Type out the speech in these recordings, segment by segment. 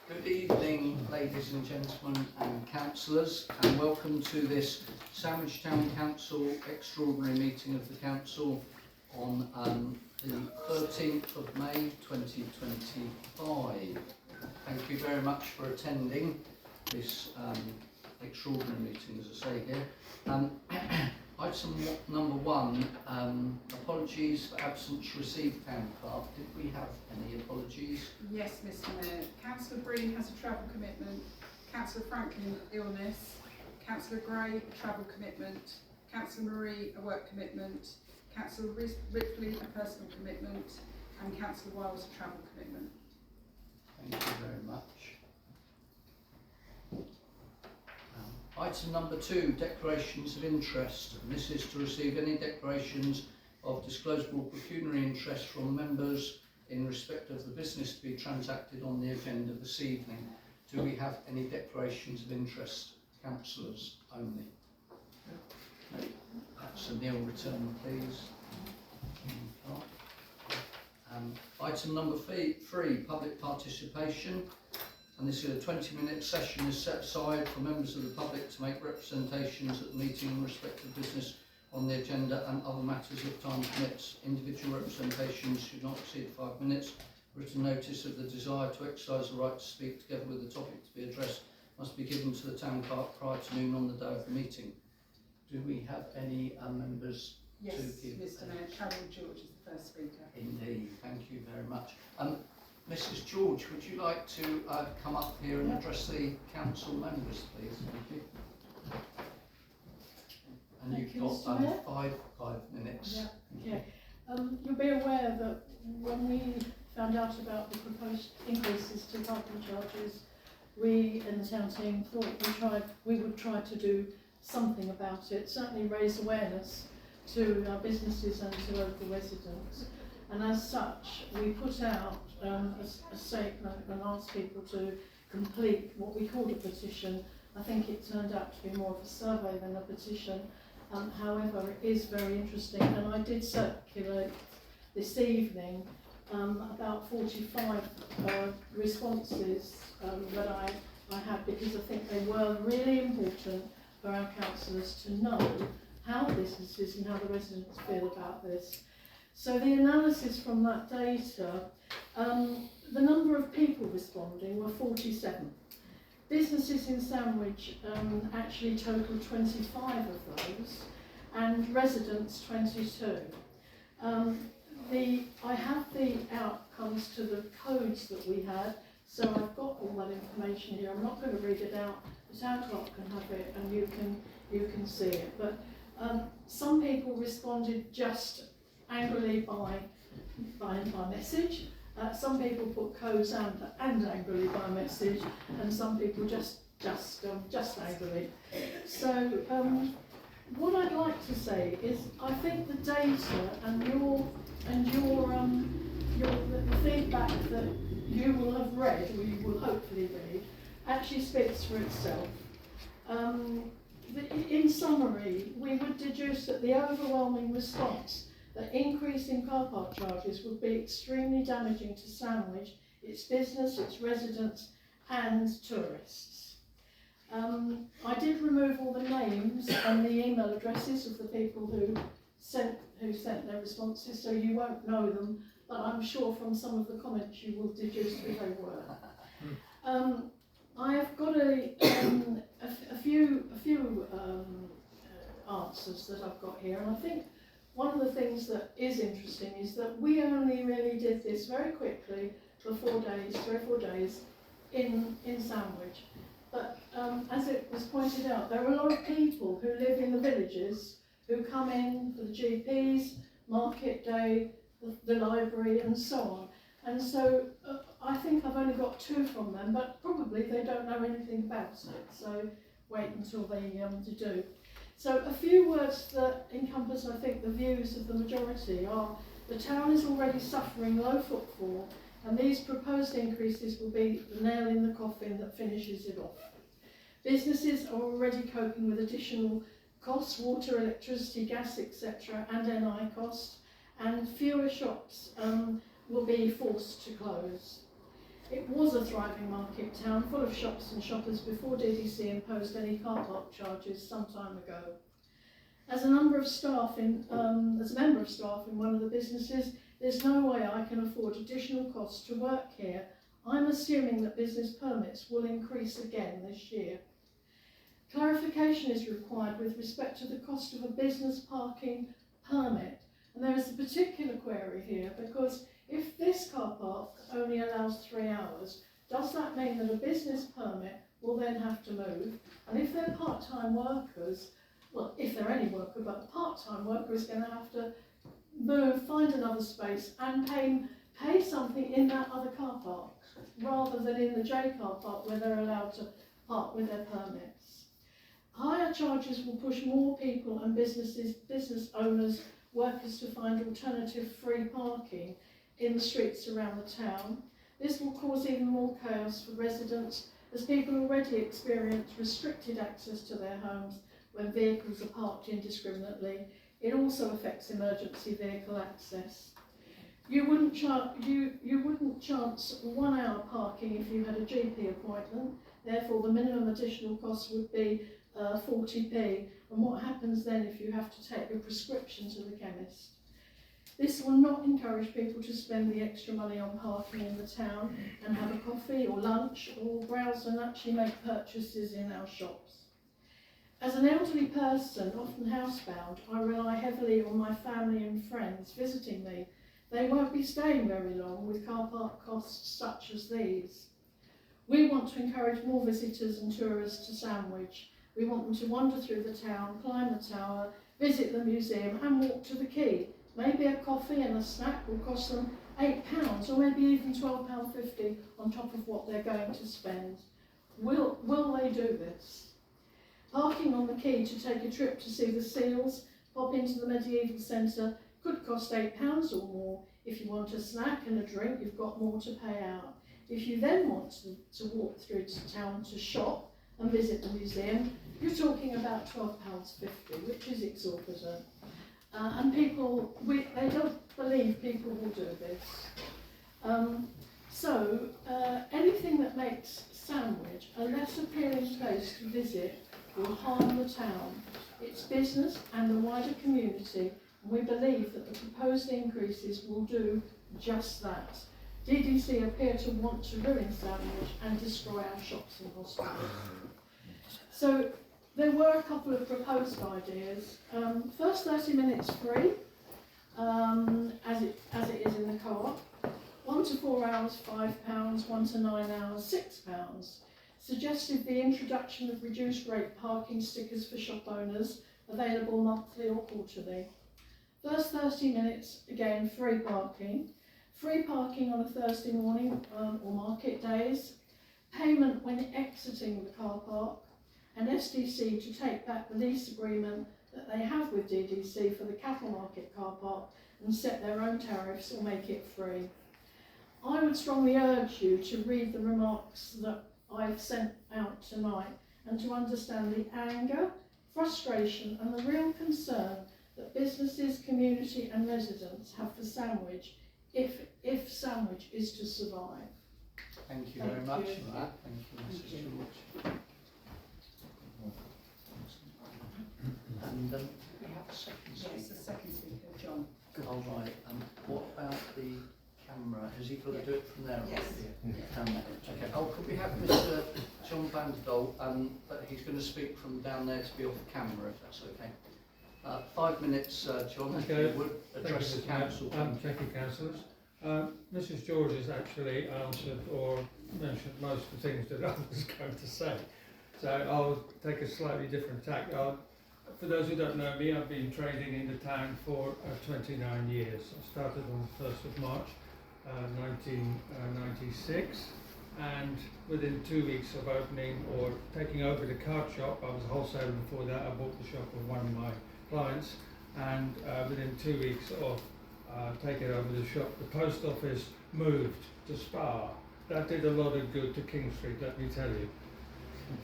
Good evening, ladies and gentlemen and councillors, and welcome to this Sandwich Town Council Extraordinary Meeting of the Council on the 13th of May 2025. Thank you very much for attending this extraordinary meeting, as I say here. Item number one, apologies for absence received, Town Clerk. Did we have any apologies? Yes, Mr Mayor. Councillor Breen has a travel commitment, Councillor Franklin illness, Councillor Gray a travel commitment, Councillor Marie a work commitment, Councillor Ripley a personal commitment, and Councillor Wiles a travel commitment. Thank you very much. Item number two, declarations of interest. And this is to receive any declarations of disclosable pecuniary interest from members in respect of the business to be transacted on the agenda this evening. Do we have any declarations of interest, councillors only? No. That's a nil return, please. Item number three, public participation. And this is a 20-minute session is set aside for members of the public to make representations at the meeting in respect of business on the agenda and other matters if time permits. Individual representations should not exceed 5 minutes. Written notice of the desire to exercise the right to speak together with the topic to be addressed must be given to the Town Clerk prior to noon on the day of the meeting. Do we have any members yes, to give? Yes, Mr Mayor. Carol George is the first speaker. Indeed, thank you very much. Mrs. George, would you like to come up here and address the council members, please? Thank you. And Thank you've got five minutes. Yeah. Okay. You'll be aware that when we found out about the proposed increases to parking charges, we in the town team thought we would try to do something about it, certainly raise awareness to our businesses and to local residents. And as such, we put out a statement and asked people to complete what we called a petition. I think it turned out to be more of a survey than a petition. However, it is very interesting, and I did circulate this evening about 45 responses that I had, because I think they were really important for our councillors to know how the businesses and how the residents feel about this. So the analysis from that data, the number of people responding were 47. Businesses in Sandwich actually totaled 25 of those, and residents 22. I have the outcomes to the codes that we had, so I've got all that information here. I'm not going to read it out. The Town Clerk can have it, and you can see it. But some people responded just angrily by message. Some people put codes and angrily by message, and some people just angrily. So what I'd like to say is, I think the data and the feedback that you will have read, or you will hopefully read, actually speaks for itself. In summary, we would deduce that the overwhelming response that increasing car park charges would be extremely damaging to Sandwich, its business, its residents and tourists. I did remove all the names and the email addresses of the people who sent their responses, so you won't know them, but I'm sure from some of the comments you will deduce who they were. I have got a few answers that I've got here, and I think one of the things that is interesting is that we only really did this very quickly for 4 days, 3 or 4 days in Sandwich. But as it was pointed out, there are a lot of people who live in the villages who come in for the GPs, market day, the library and so on. And so I think I've only got 2 from them, but probably they don't know anything about it. So wait until they do. So a few words that encompass, I think, the views of the majority are: the town is already suffering low footfall, and these proposed increases will be the nail in the coffin that finishes it off. Businesses are already coping with additional costs, water, electricity, gas, etc., and NI costs, and fewer shops will be forced to close. It was a thriving market town full of shops and shoppers before DDC imposed any car park charges some time ago. As a member of staff in one of the businesses, there's no way I can afford additional costs to work here. I'm assuming that business permits will increase again this year. Clarification is required with respect to the cost of a business parking permit. And there is a particular query here because if this car park only allows 3 hours, does that mean that a business permit will then have to move? And if they're part-time workers, well, if they're any worker, but a part-time worker is going to have to move, find another space and pay something in that other car park rather than in the J car park where they're allowed to park with their permits. Higher charges will push more people and business owners, workers to find alternative free parking in the streets around the town. This will cause even more chaos for residents as people already experience restricted access to their homes when vehicles are parked indiscriminately. It also affects emergency vehicle access. You wouldn't chance 1 hour parking if you had a GP appointment, therefore the minimum additional cost would be 40p, and what happens then if you have to take your prescription to the chemist? This will not encourage people to spend the extra money on parking in the town and have a coffee or lunch or browse and actually make purchases in our shops. As an elderly person, often housebound, I rely heavily on my family and friends visiting me. They won't be staying very long with car park costs such as these. We want to encourage more visitors and tourists to Sandwich. We want them to wander through the town, climb the tower, visit the museum and walk to the quay. Maybe a coffee and a snack will cost them £8 or maybe even £12.50 on top of what they're going to spend. Will they do this? Parking on the quay to take a trip to see the seals, pop into the medieval centre, could cost £8 or more. If you want a snack and a drink, you've got more to pay out. If you then want to walk through to town to shop and visit the museum, you're talking about £12.50, which is exorbitant. And they don't believe people will do this. So anything that makes Sandwich a less appealing place to visit will harm the town, its business and the wider community, and we believe that the proposed increases will do just that. DDC appear to want to ruin Sandwich and destroy our shops and hospitals. So there were a couple of proposed ideas. First 30 minutes free, as it is in the co-op. 1 to 4 hours £5, 1 to 9 hours £6. Suggested the introduction of reduced rate parking stickers for shop owners, available monthly or quarterly. First 30 minutes, again free parking. Free parking on a Thursday morning or market days. Payment when exiting the car park. And STC to take back the lease agreement that they have with DDC for the cattle market car park and set their own tariffs or make it free. I would strongly urge you to read the remarks that I've sent out tonight and to understand the anger, frustration and the real concern that businesses, community and residents have for Sandwich if Sandwich is to survive. Thank you very much for that. Thank you, Mrs. George. And we have a second speaker. Yes, the second speaker, John. All right. What about the camera? Has he got to do it from there? Yes. Okay. Oh, could we have Mr. John Vanderdoel? But he's going to speak from down there to be off camera, if that's okay. 5 minutes, John, if you would address the council. Thank you, councillors. Mrs. George has actually answered or mentioned most of the things that I was going to say. So I'll take a slightly different tack. For those who don't know me, I've been trading in the town for 29 years. I started on the 1st of March 1996, and within 2 weeks of opening or taking over the card shop, I was a wholesaler before that. I bought the shop of one of my clients, and within 2 weeks of taking over the shop, the post office moved to Spa. That did a lot of good to King Street, let me tell you.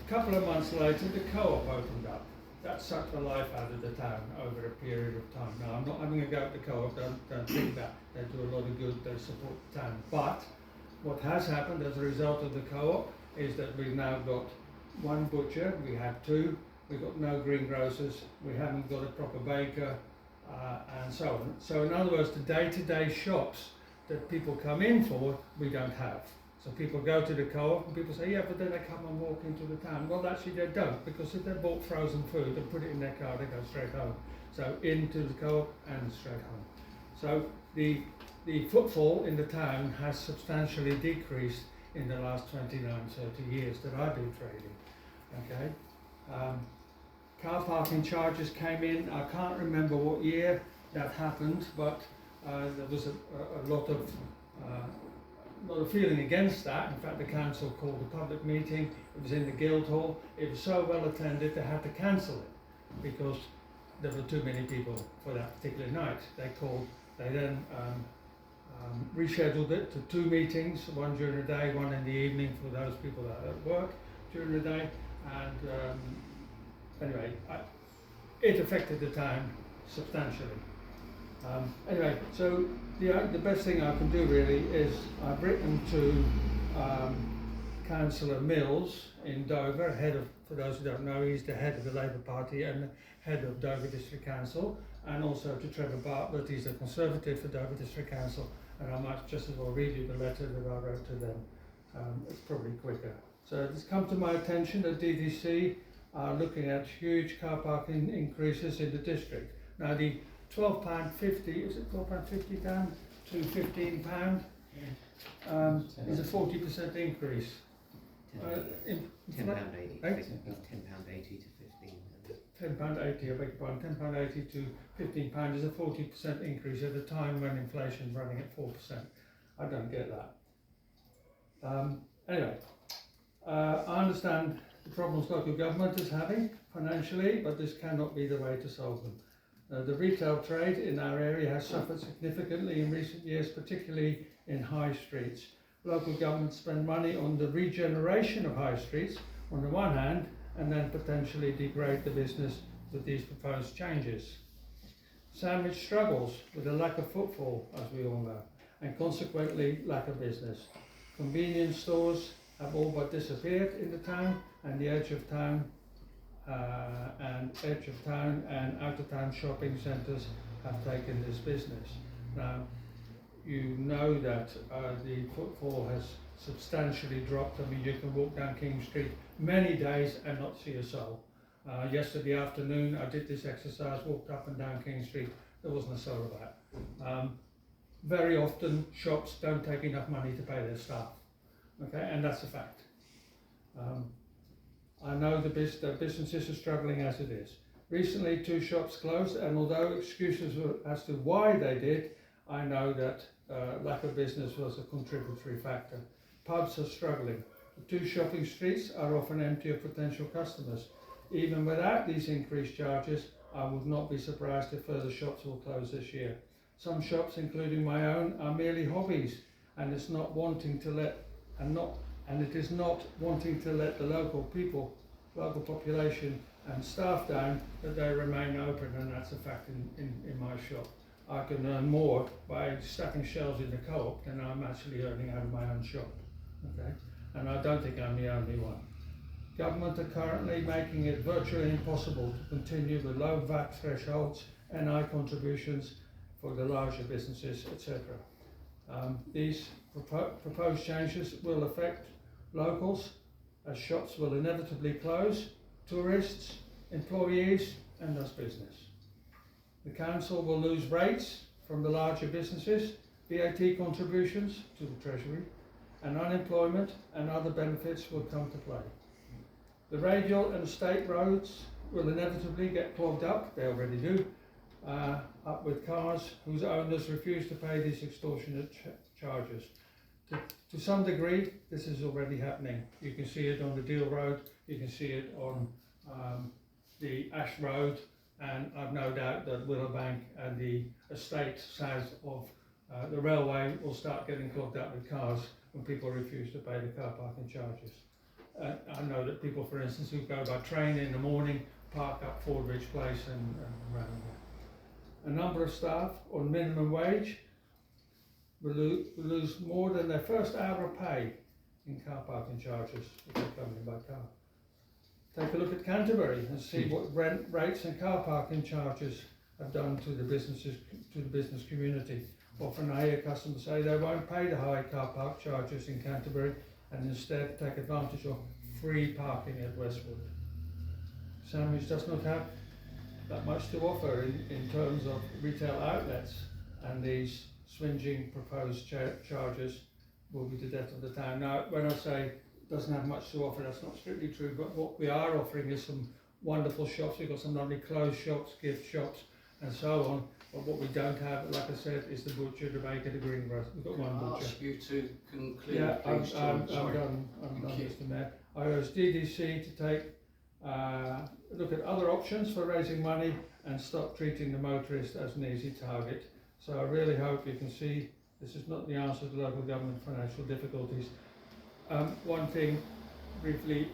A couple of months later, the co-op opened up. That sucked the life out of the town over a period of time. Now, I'm not having a go at the co-op, don't think that. They do a lot of good, they support the town. But What has happened as a result of the co-op is that we've now got one butcher, we had two, we've got no greengrocers, we haven't got a proper baker, and so on. So in other words, the day-to-day shops that people come in for, we don't have. So people go to the co-op and people say, yeah, but then they come and walk into the town. Well, actually they don't, because if they bought frozen food and put it in their car, they go straight home. So into the co-op and straight home. So the footfall in the town has substantially decreased in the last 29, 30 years that I do trading. Okay. Car parking charges came in, I can't remember what year that happened, but there was a lot of feeling against that. In fact, the council called a public meeting, it was in the Guildhall, it was so well attended they had to cancel it because there were too many people for that particular night. They then rescheduled it to 2 meetings, one during the day, one in the evening for those people that are at work during the day, and anyway, it affected the town substantially. Anyway, so the best thing I can do really is I've written to Councillor Mills in Dover, for those who don't know, he's the head of the Labour Party and the head of Dover District Council, and also to Trevor Bartlett, he's a Conservative for Dover District Council, and I might just as well read you the letter that I wrote to them. It's probably quicker. So it's come to my attention that DDC are looking at huge car parking increases in the district. Now the £12.50, is it £12.50 down to £15, is a 40% increase. £10.80 to £15. £10.80, I beg your pardon, £10.80 to £15 is a 40% increase at a time when inflation is running at 4%. I don't get that. Anyway, I understand the problems local government is having financially, but this cannot be the way to solve them. The retail trade in our area has suffered significantly in recent years, particularly in high streets. Local governments spend money on the regeneration of high streets on the one hand, and then potentially degrade the business with these proposed changes. Sandwich struggles with a lack of footfall, as we all know, and consequently lack of business. Convenience stores have all but disappeared in the town, and the edge of town and out-of-town shopping centres have taken this business. Now, you know that the footfall has substantially dropped. I mean, you can walk down King Street many days and not see a soul. Yesterday afternoon, I did this exercise, walked up and down King Street, there wasn't a soul about. Very often, shops don't take enough money to pay their staff, okay, and that's a fact. I know the businesses are struggling as it is. Recently, 2 shops closed, and although excuses were as to why they did, I know that lack of business was a contributory factor. Pubs are struggling. The 2 shopping streets are often empty of potential customers. Even without these increased charges, I would not be surprised if further shops will close this year. Some shops, including my own, are merely hobbies, and it is not wanting to let the local population and staff down, that they remain open, and that's a fact in my shop. I can earn more by stacking shelves in the co-op than I'm actually earning out of my own shop. Okay, and I don't think I'm the only one. Government are currently making it virtually impossible to continue with low VAT thresholds, NI contributions for the larger businesses, etc. These proposed changes will affect locals, as shops will inevitably close, tourists, employees, and thus business. The council will lose rates from the larger businesses, VAT contributions to the Treasury, and unemployment and other benefits will come to play. The radial and state roads will inevitably get clogged up, they already do, up with cars whose owners refuse to pay these extortionate charges. To some degree, this is already happening. You can see it on the Deal Road, you can see it on the Ash Road, and I've no doubt that Willowbank and the estate south of the railway will start getting clogged up with cars when people refuse to pay the car parking charges. I know that people, for instance, who go by train in the morning park up Fordbridge Place and around there. A number of staff on minimum wage will lose more than their first hour of pay in car parking charges if they're coming in by car. Take a look at Canterbury and see what rent rates and car parking charges have done to the business community. Often I hear customers say they won't pay the high car park charges in Canterbury and instead take advantage of free parking at Westwood. Sandwich does not have that much to offer in terms of retail outlets, and these swinging proposed charges will be the death of the town. Now, when I say it doesn't have much to offer, that's not strictly true, but what we are offering is some wonderful shops. We've got some lovely clothes shops, gift shops, and so on. But what we don't have, like I said, is the butcher, the baker, the greengrocer. We've got one butcher. I'll ask you to conclude, Yeah, please, I'm John. done, Thank you. Mr. Mayor. I urge DDC to take look at other options for raising money and stop treating the motorist as an easy target. So I really hope you can see this is not the answer to local government financial difficulties. One thing, briefly,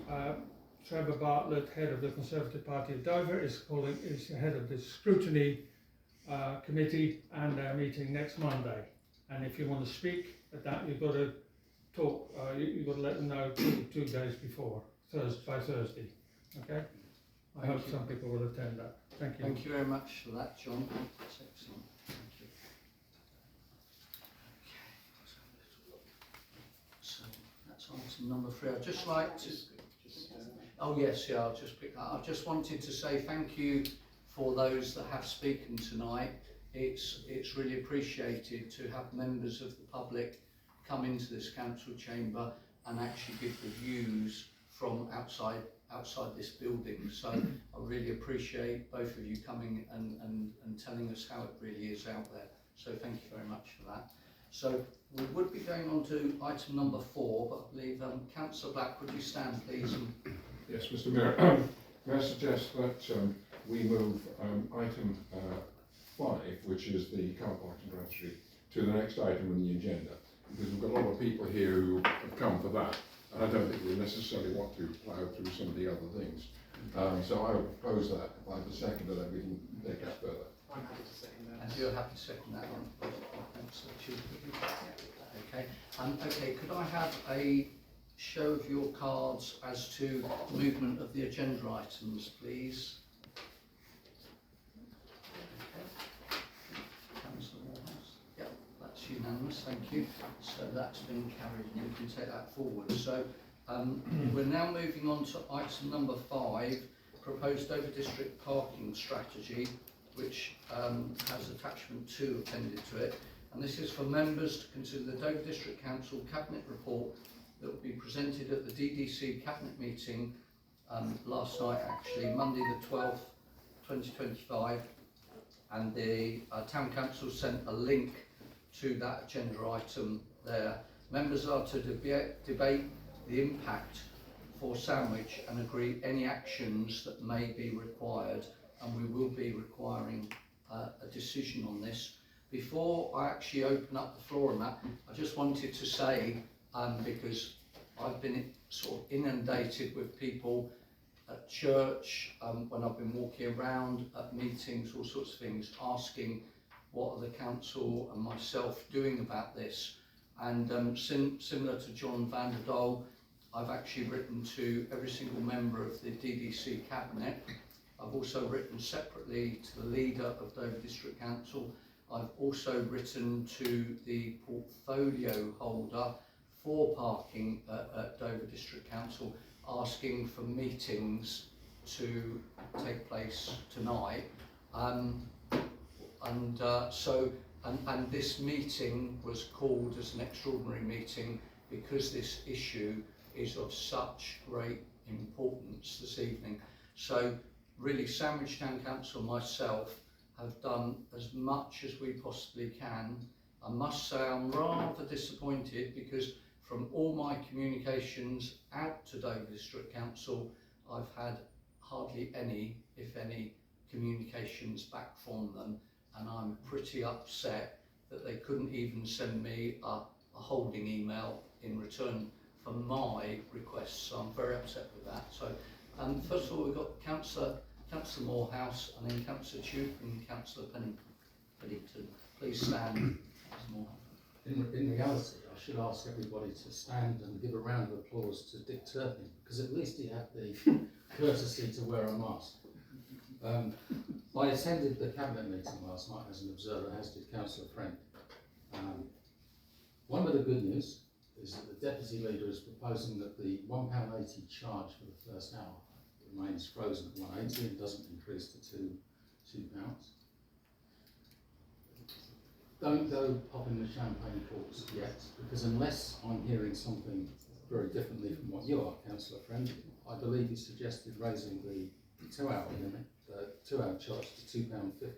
Trevor Bartlett, head of the Conservative Party of Dover, is head of the scrutiny committee, and they're meeting next Monday. And if you want to speak at that, you've got to talk. You've got to let them know two days before, by Thursday. Okay. I hope some people will attend that. Thank you. Thank you very much for that, John. That's excellent. Thank you. So that's item number 3. I'd just like to. Oh yes, yeah. I'll just pick that up. I just wanted to say thank you for those that have spoken tonight. It's really appreciated to have members of the public come into this council chamber and actually give the views from outside this building. So I really appreciate both of you coming and telling us how it really is out there. So thank you very much for that. So we would be going on to item number 4, but I believe Councillor Black, would you stand please? Yes, Mr. Mayor. May I suggest that we move item 5, which is the car parking strategy, to the next item on the agenda, because we've got a lot of people here who have come for that, and I don't think we necessarily want to plough through some of the other things. So I would propose that if I have a second, and then we can take that further. I'm happy to second that. And you're happy to second that one? Councillor Chu. Okay. Okay, could I have a show of your cards as to movement of the agenda items, please? Okay. Councillor Morehouse. Yep, that's unanimous, thank you. So that's been carried and we can take that forward. So we're now moving on to item number 5, proposed Dover District Parking Strategy, which has attachment 2 appended to it. And this is for members to consider the Dover District Council Cabinet Report that will be presented at the DDC Cabinet meeting last night, actually, Monday the 12th, 2025. And the Town Council sent a link to that agenda item there. Members are to debate the impact for Sandwich and agree any actions that may be required, and we will be requiring a decision on this. Before I actually open up the floor on that, I just wanted to say, because I've been sort of inundated with people at church, when I've been walking around at meetings, all sorts of things, asking what are the council and myself doing about this. And similar to John van der Dole, I've actually written to every single member of the DDC Cabinet. I've also written separately to the leader of Dover District Council. I've also written to the portfolio holder for parking at Dover District Council, asking for meetings to take place tonight. And this meeting was called as an extraordinary meeting because this issue is of such great importance this evening. So really, Sandwich Town Council and myself have done as much as we possibly can. I must say I'm rather disappointed because from all my communications out to Dover District Council, I've had hardly any, if any, communications back from them, and I'm pretty upset that they couldn't even send me a holding email in return for my requests. So I'm very upset with that. So first of all, we've got Councillor Morehouse, and then Councillor Chu and Councillor Pennington. Please stand, Councillor Morehouse. In reality, I should ask everybody to stand and give a round of applause to Dick Turpin, because at least he had the courtesy to wear a mask. I attended the cabinet meeting last night as an observer, as did Councillor Friend. One of the good news is that the Deputy Leader is proposing that the £1.80 charge for the first hour remains frozen at £1.80 and doesn't increase to £2. Don't go popping the champagne corks yet, because unless I'm hearing something very differently from what you are, Councillor Friend, I believe you suggested raising the 2-hour limit, the 2-hour charge to £2.50.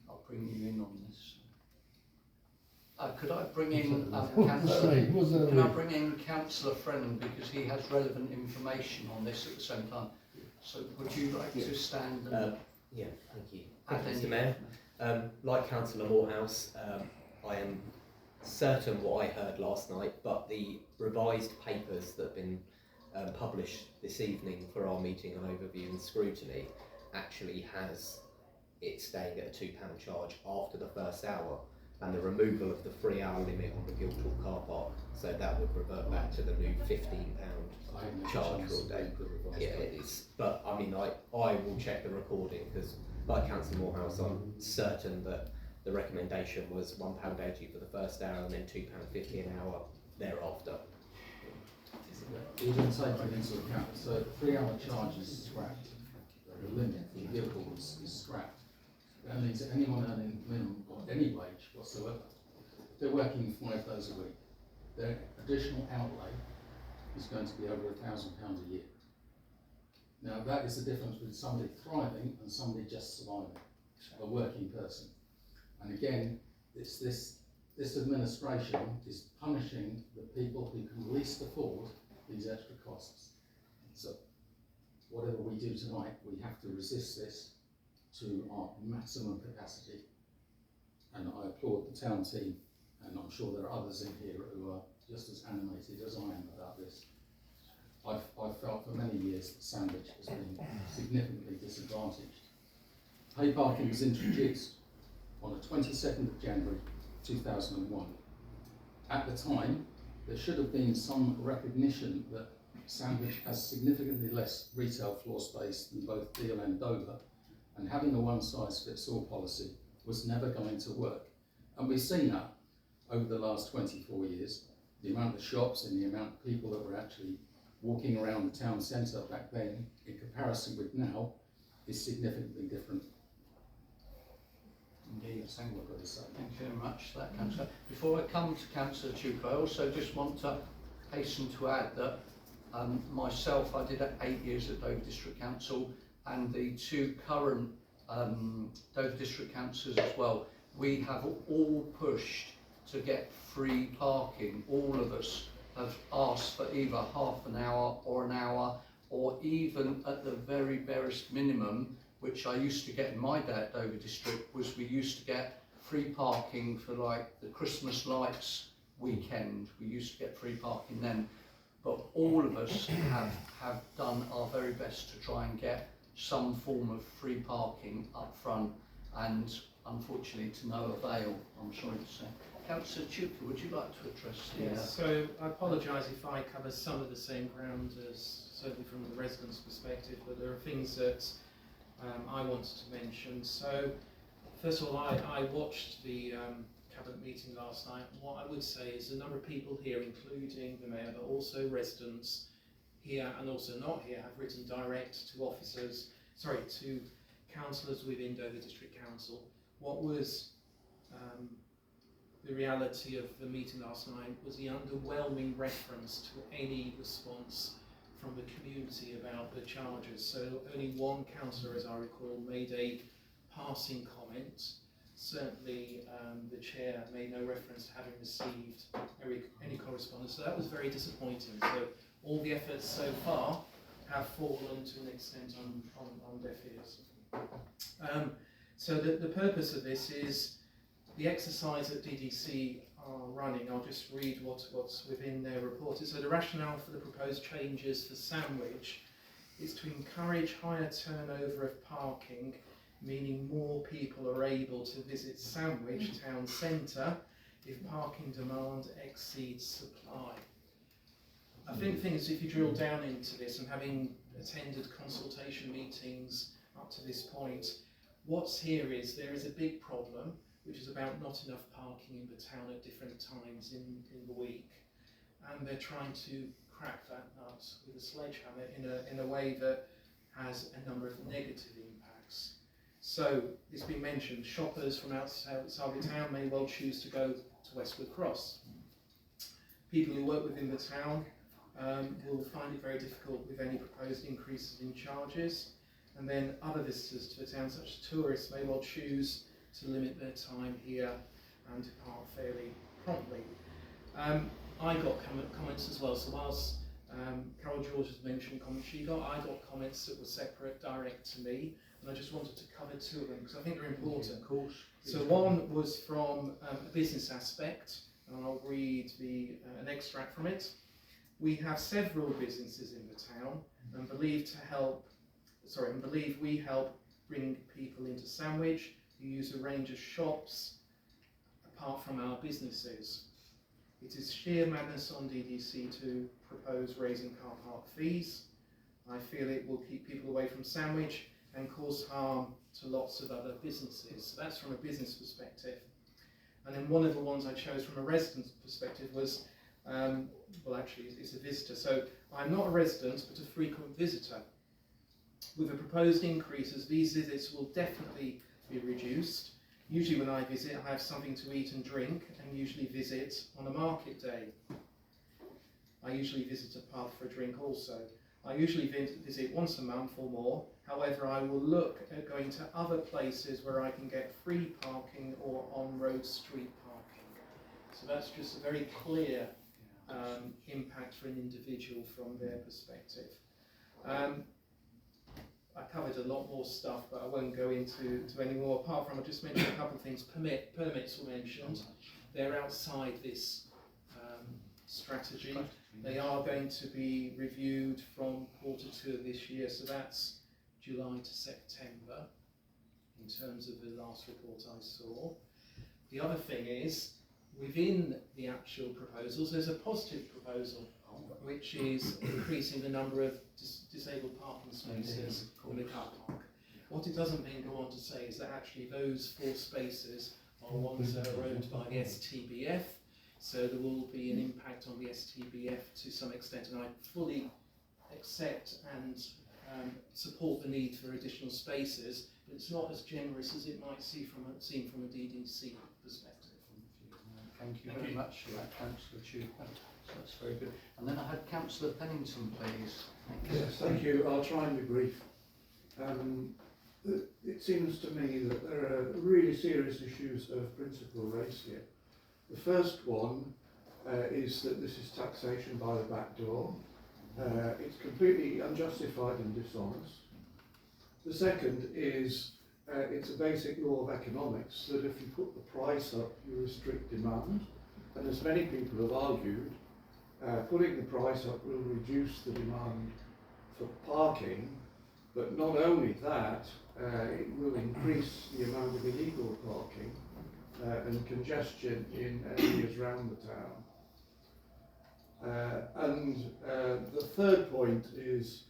I'll bring you in on this. Could I bring in Councillor? Can I bring in Councillor Friend, because he has relevant information on this at the same time? So would you like to stand? And yeah, thank you. Thank you, Mr. Mayor. Like Councillor Morehouse, I am certain what I heard last night, but the revised papers that have been published this evening for our meeting on overview and scrutiny actually has it staying at a £2 charge after the first hour, and the removal of the 3-hour limit on the Guildhall car park, so that would revert back to the new £15 charge for all day. Yeah, it is. But I mean, I will check the recording, because like Councillor Morehouse, I'm certain that the recommendation was £1.80 for the first hour and then £2.50 an hour thereafter. Even taking into account, so the 3-hour charge is scrapped. The limit for the vehicle is scrapped. That means that anyone earning minimum or any wage whatsoever, if they're working 5 days a week, their additional outlay is going to be over £1,000 a year. Now that is the difference between somebody thriving and somebody just surviving, a working person. And again, it's this administration is punishing the people who can least afford these extra costs. So whatever we do tonight, we have to resist this to our maximum capacity. And I applaud the town team, and I'm sure there are others in here who are just as animated as I am about this. I've felt for many years that Sandwich has been significantly disadvantaged. Pay parking was introduced on the 22nd of January 2001. At the time, there should have been some recognition that Sandwich has significantly less retail floor space than both Deal and Dover, and having a one-size-fits-all policy was never going to work. And we've seen that over the last 24 years. The amount of shops and the amount of people that were actually walking around the town centre back then, in comparison with now, is significantly different. Indeed, That's what I've got to say. thank you very much for that, Councillor. Before I come to Councillor Tuke, I also just want to hasten to add that myself, I did 8 years at Dover District Council, and the 2 current Dover District Councillors as well. We have all pushed to get free parking. All of us have asked for either half an hour, or even at the very barest minimum, which I used to get in my day at Dover District, was we used to get free parking for like the Christmas lights weekend. We used to get free parking then, but all of us have done our very best to try and get some form of free parking up front, and unfortunately to no avail, I'm sorry to say. Councillor Tuke, would you like to address the... Yes, so I apologise if I cover some of the same ground as certainly from the residents' perspective, but there are things that I wanted to mention. So first of all, I watched the cabinet meeting last night. What I would say is a number of people here, including the mayor, but also residents here and also not here, have written direct to officers, sorry, to councillors within Dover District Council. What was the reality of the meeting last night was the underwhelming reference to any response from the community about the charges. So only one councillor, as I recall, made a passing comment. Certainly the chair made no reference to having received any correspondence, so that was very disappointing. So all the efforts so far have fallen to an extent on deaf ears. So the purpose of this is the exercise that DDC are running. I'll just read what's within their report. So the rationale for the proposed changes for Sandwich is to encourage higher turnover of parking, meaning more people are able to visit Sandwich town centre if parking demand exceeds supply. I think the thing is, if you drill down into this, and having attended consultation meetings up to this point, what's here is there is a big problem, which is about not enough parking in the town at different times in the week, and they're trying to crack that nut with a sledgehammer in a way that has a number of negative impacts. So it's been mentioned, shoppers from outside the town may well choose to go to Westwood Cross. People who work within the town will find it very difficult with any proposed increases in charges, and then other visitors to the town, such as tourists, may well choose to limit their time here and depart fairly promptly. I got comments as well, so whilst Carol George has mentioned comments she got, I got comments that were separate, direct to me, and I just wanted to cover two of them because I think they're important. Of course. So one was from a business aspect, and I'll read an extract from it. We have several businesses in the town and believe we help bring people into Sandwich who use a range of shops apart from our businesses. It is sheer madness on DDC to propose raising car park fees. I feel it will keep people away from Sandwich and cause harm to lots of other businesses. So that's from a business perspective. And then one of the ones I chose from a resident perspective was, well actually it's a visitor. So I'm not a resident but a frequent visitor. With the proposed increases, these visits will definitely be reduced. Usually when I visit, I have something to eat and drink, and usually visit on a market day. I usually visit a pub for a drink also. I usually visit once a month or more. However, I will look at going to other places where I can get free parking or on-road street parking. So that's just a very clear impact for an individual from their perspective. I covered a lot more stuff, but I won't go into any more, apart from I just mentioned a couple of things. Permits were mentioned. They're outside this strategy. They are going to be reviewed from Q2 of this year, so that's July to September, in terms of the last report I saw. The other thing is, within the actual proposals, there's a positive proposal, which is increasing the number of disabled parking spaces in the car park. What it doesn't then go on to say is that actually those 4 spaces are ones that are owned by the STBF, so there will be an impact on the STBF to some extent, and I fully accept and support the need for additional spaces, but it's not as generous as it might seem from a DDC perspective. Thank you very much for that, Councillor Chupa. So that's very good. And then I had Councillor Pennington, please. Yes, thank you. I'll try and be brief. It seems to me that there are really serious issues of principle raised here. The first one is that this is taxation by the back door. It's completely unjustified and dishonest. The second is it's a basic law of economics that if you put the price up, you restrict demand. And as many people have argued, putting the price up will reduce the demand for parking, but not only that, it will increase the amount of illegal parking and congestion in areas around the town. The third point is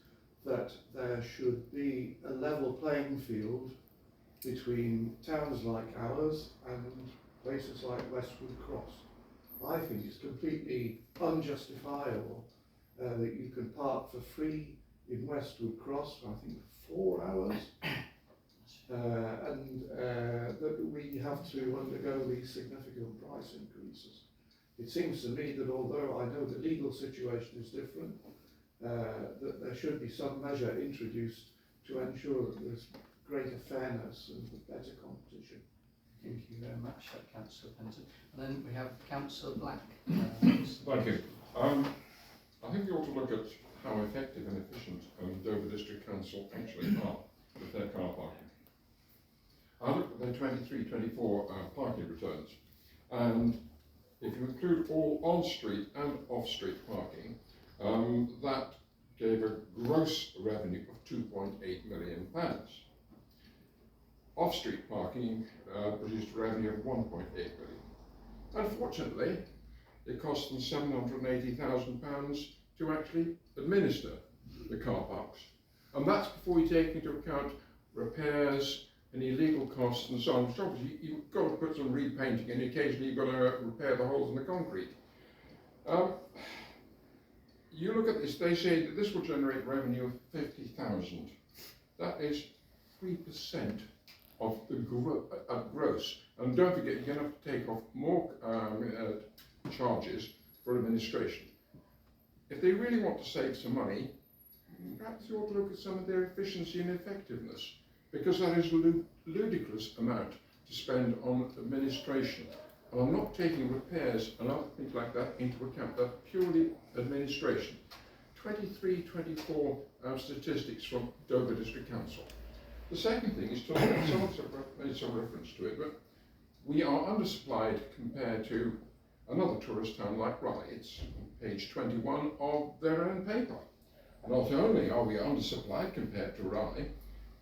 that there should be a level playing field between towns like ours and places like Westwood Cross. I think it's completely unjustifiable that you can park for free in Westwood Cross for I think 4 hours, and that we have to undergo these significant price increases. It seems to me that although I know the legal situation is different, that there should be some measure introduced to ensure that there's greater fairness and better competition. Thank you very much, Councillor Pennington. And then we have Councillor Black. Thank you. I think we ought to look at how effective and efficient Dover District Council actually are with their car parking. I looked at their 23-24 parking returns, and if you include all on-street and off-street parking, that gave a gross revenue of £2.8 million. Off-street parking produced a revenue of £1.8 million. Unfortunately, it costs them £780,000 to actually administer the car parks. And that's before you take into account repairs, any legal costs and so on. Which obviously you've got to put some repainting in, occasionally you've got to repair the holes in the concrete. You look at this, they say that this will generate revenue of 50,000. That is 3% of the gross. And don't forget, you're going to have to take off more charges for administration. If they really want to save some money, perhaps you ought to look at some of their efficiency and effectiveness, because that is a ludicrous amount to spend on administration. And I'm not taking repairs and other things like that into account. That's purely administration. 23, 24 statistics from Dover District Council. The second thing is to look at, someone made some reference to it, but we are undersupplied compared to another tourist town like Rye. It's on page 21 of their own paper. Not only are we undersupplied compared to Rye,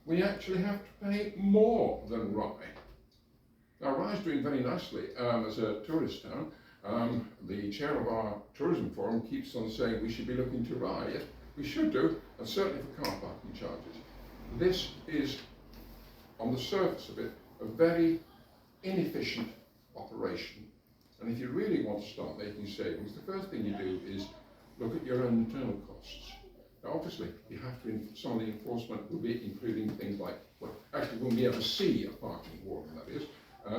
we actually have to pay more than Rye. Now, Rye's doing very nicely as a tourist town. The chair of our tourism forum keeps on saying we should be looking to Rye. Yes, we should do, and certainly for car parking charges. This is, on the surface of it, a very inefficient operation. And if you really want to start making savings, the first thing you do is look at your own internal costs. Now, obviously, you have to, some of the enforcement will be including things like, well, actually, we'll be able to see a parking warden, that is,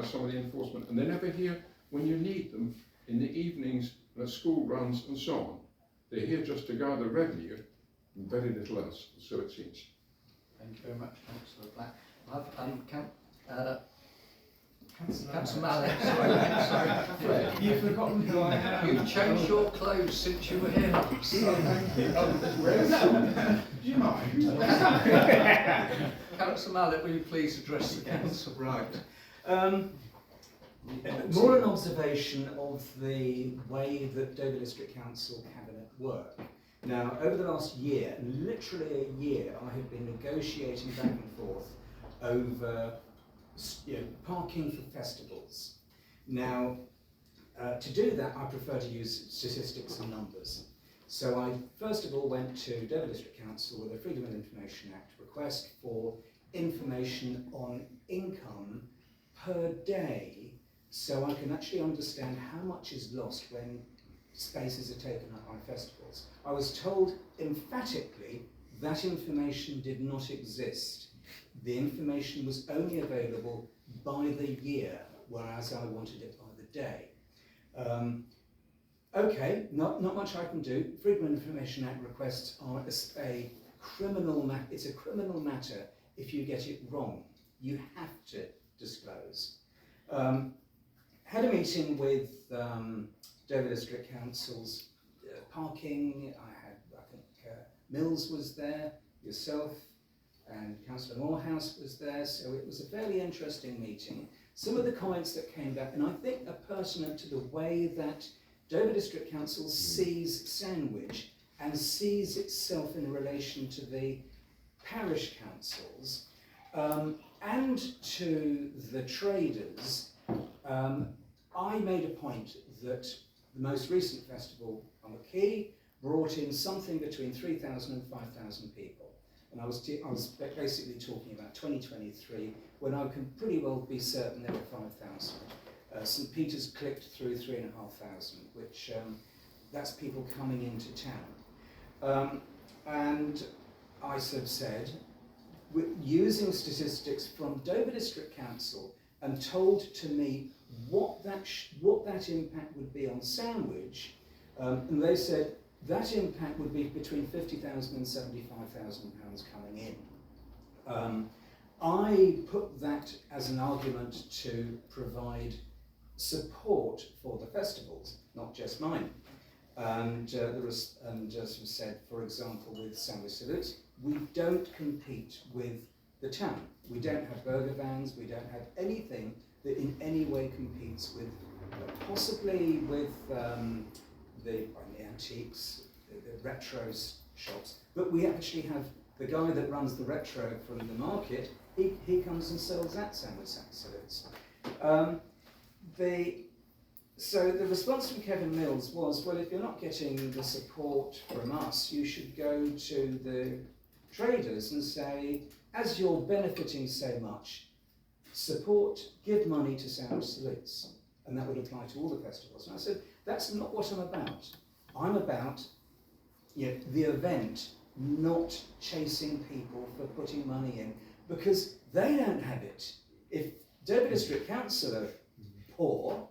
some of the enforcement, and they're never here when you need them in the evenings, school runs, and so on. They're here just to gather revenue and very little else, so it seems. Thank you very much, Councillor Black. Councillor Mallet, sorry. You've forgotten who I am. You've changed your clothes since you were here. Thank you. Where's that? Do you mind? Councillor Mallet, will you please address the council? Right. More an observation of the way that Dover District Council Cabinet work. Now, over the last year, literally a year, I have been negotiating back and forth over parking for festivals. Now, to do that, I prefer to use statistics and numbers. So I first of all went to Dover District Council with a Freedom of Information Act request for information on income per day, so I can actually understand how much is lost when spaces are taken up by festivals. I was told emphatically that information did not exist. The information was only available by the year, whereas I wanted it by the day. Okay, not much I can do. Freedom of Information Act requests are a criminal matter. It's a criminal matter if you get it wrong. You have to disclose. Had a meeting with Dover District Council's parking. I think Mills was there, yourself, and Councillor Morehouse was there, so it was a fairly interesting meeting. Some of the comments that came back, and I think are pertinent to the way that Dover District Council sees Sandwich and sees itself in relation to the parish councils and to the traders. I made a point that the most recent festival on the Quay brought in something between 3,000 and 5,000 people. And I was basically talking about 2023, when I can pretty well be certain there were 5,000. St Peter's clicked through 3,500, which that's people coming into town. And I have said, using statistics from Dover District Council and told to me what that impact would be on Sandwich, and they said that impact would be between £50,000 and £75,000 coming in. I put that as an argument to provide support for the festivals, not just mine. And as was said, for example, with Sandwich Salute, we don't compete with the town. We don't have burger vans, we don't have anything that in any way competes with, possibly with the antiques, the retro shops, but we actually have the guy that runs the retro from the market, he comes and sells at Sandwich Salutes. So the response from Kevin Mills was, well, if you're not getting the support from us, you should go to the traders and say, as you're benefiting so much, support, give money to sound salutes. And that would apply to all the festivals. And I said, that's not what I'm about. I'm about the event, not chasing people for putting money in, because they don't have it. If Dover District Council are poor,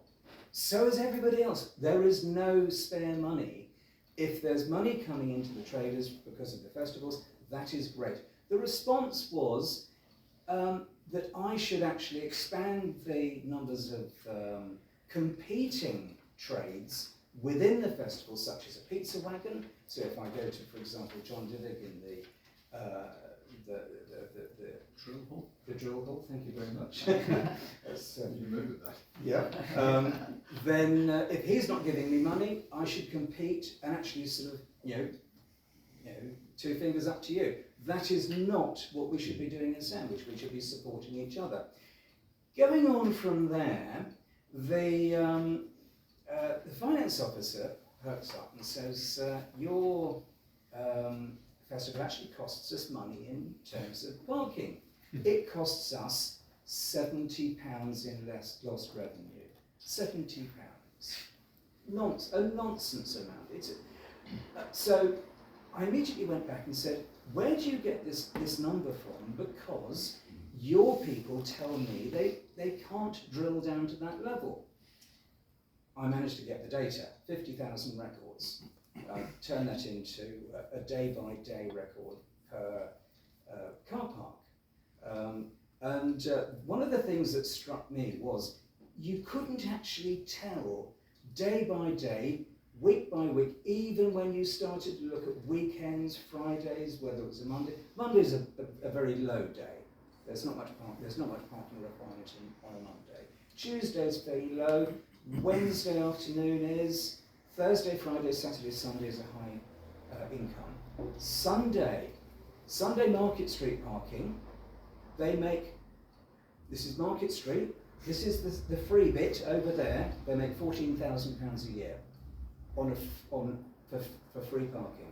so is everybody else. There is no spare money. If there's money coming into the traders because of the festivals, that is great. The response was that I should actually expand the numbers of competing trades within the festival, such as a pizza wagon. So if I go to, for example, John Divig in the Drill hall. The drill hall, thank you very much. You remember that? Yeah. Then if he's not giving me money, I should compete and actually sort of, two fingers up to you. That is not what we should be doing in Sandwich. We should be supporting each other. Going on from there, the finance officer perks up and says, your festival actually costs us money in terms of parking. It costs us £70 in lost revenue. £70. A nonsense amount. So I immediately went back and said, where do you get this number from? Because your people tell me they can't drill down to that level. I managed to get the data, 50,000 records. Turn that into a day-by-day record per car park. And one of the things that struck me was you couldn't actually tell day by day, week by week, even when you started to look at weekends, Fridays, whether it was a Monday. Monday's a very low day. There's not much parking requirement on a Monday. Tuesday's very low. Wednesday afternoon is. Thursday, Friday, Saturday, Sunday is a high income. Sunday Market Street parking. They make, this is Market Street, this is the free bit over there. They make £14,000 a year for free parking.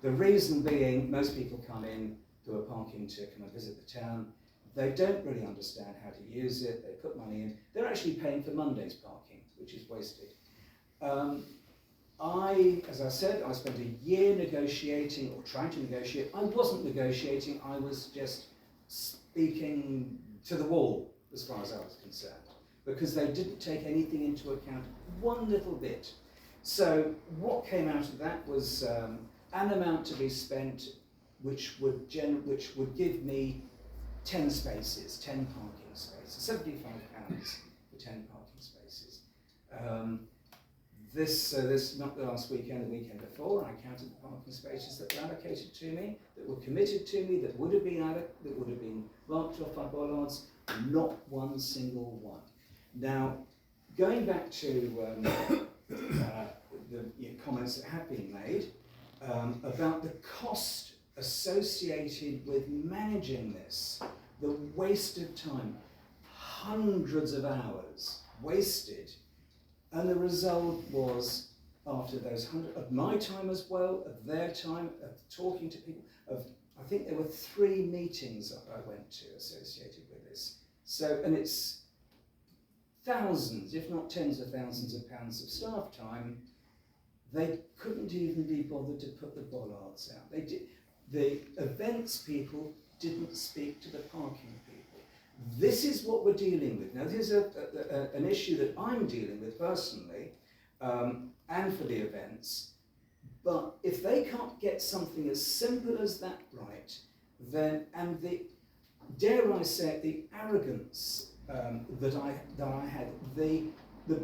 The reason being, most people come in who are parking to come and visit the town. They don't really understand how to use it. They put money in. They're actually paying for Monday's parking, which is wasted. As I said, I spent a year negotiating or trying to negotiate. I wasn't negotiating. I was just speaking to the wall as far as I was concerned, because they didn't take anything into account one little bit. So what came out of that was an amount to be spent which would give me 10 spaces, 10 parking spaces, £75 for 10 parking spaces. This not the last weekend, the weekend before, I counted the parking spaces that were allocated to me, that were committed to me, that would have been marked off by bollards. Not one single one. Now, going back to the comments that have been made about the cost associated with managing this, the wasted time, hundreds of hours wasted. And the result was, after those of my time as well, of their time, of talking to people, I think there were 3 meetings that I went to associated with this. So, and it's thousands, if not tens of thousands of pounds of staff time. They couldn't even be bothered to put the bollards out. The events people didn't speak to the parking people. This is what we're dealing with. Now, this is an issue that I'm dealing with personally, and for the events. But if they can't get something as simple as that right, then, and dare I say it, the arrogance that I had, the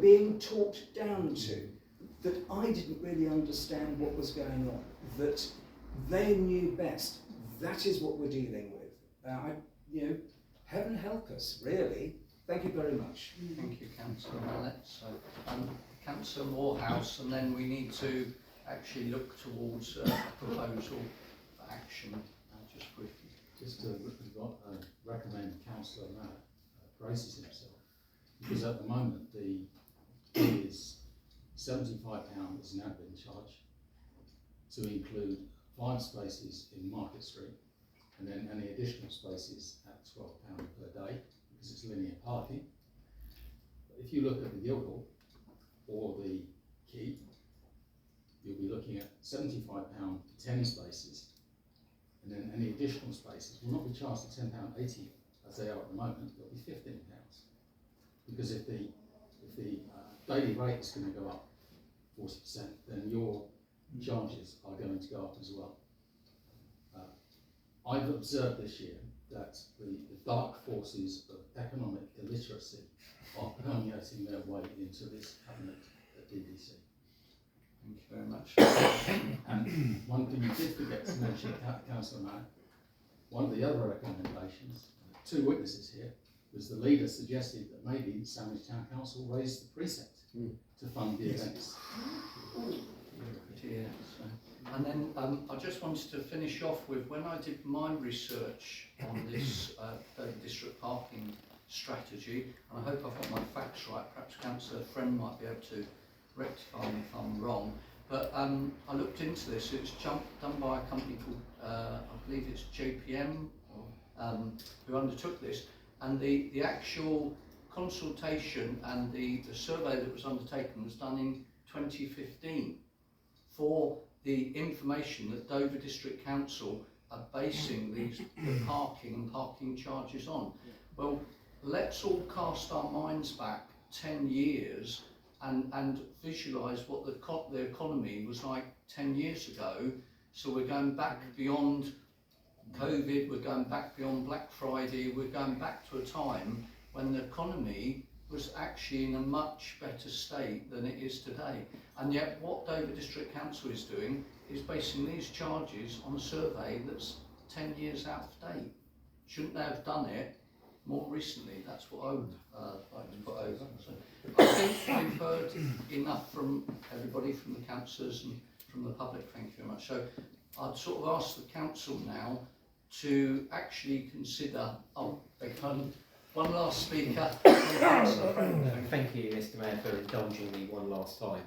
being talked down to, that I didn't really understand what was going on, that they knew best. That is what we're dealing with. Heaven help us, really. Thank you very much. Thank you, Councillor Mallet. So, Councillor Morehouse, and then we need to actually look towards a proposal for action. Just briefly. Just to recommend Councillor Mallet braces himself, because at the moment the is £75 as an admin charge to include 5 spaces in Market Street, and then any additional spaces at £12 per day, because it's linear parking. But if you look at the Guildhall or the Keep, you'll be looking at £75 for 10 spaces, and then any additional spaces will not be charged at £10.80 as they are at the moment, they'll be £15. Because if the daily rate is going to go up 40%, then your charges are going to go up as well. I've observed this year that the dark forces of economic illiteracy are permeating their way into this cabinet at DDC. Thank you very much. And one thing you did forget to mention, Councillor Mann, one of the other recommendations, 2 witnesses here, was the leader suggested that maybe Sandwich Town Council raise the precinct to fund the events. Yeah, and then I just wanted to finish off with, when I did my research on this Dover District Parking Strategy, and I hope I've got my facts right, perhaps Councillor Friend might be able to rectify me if I'm wrong, but I looked into this. It's done by a company called, I believe it's JPM, who undertook this, and the actual consultation and the survey that was undertaken was done in 2015 for the information that Dover District Council are basing the parking and parking charges on. Well, let's all cast our minds back 10 years and visualise what the economy was like 10 years ago. So we're going back beyond COVID, we're going back beyond Black Friday, we're going back to a time when the economy was actually in a much better state than it is today. And yet what Dover District Council is doing is basing these charges on a survey that's 10 years out of date. Shouldn't they have done it more recently? That's what I would like to put over. So I think we've heard enough from everybody, from the councillors and from the public. Thank you very much. So I'd sort of ask the council now to actually consider, one last speaker. Thank you, Mr. Mayor, for indulging me one last time.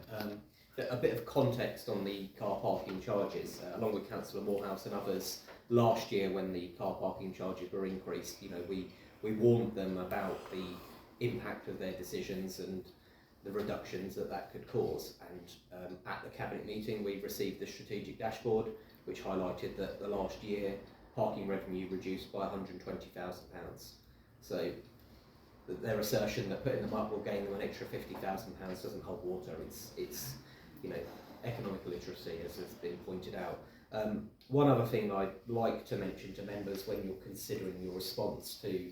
A bit of context on the car parking charges, along with Councillor Morehouse and others, last year when the car parking charges were increased, we warned them about the impact of their decisions and the reductions that could cause. And at the Cabinet meeting, we received the strategic dashboard, which highlighted that the last year parking revenue reduced by £120,000. So their assertion that putting them up will gain them an extra £50,000 doesn't hold water. It's economic literacy, as has been pointed out. One other thing I'd like to mention to members when you're considering your response to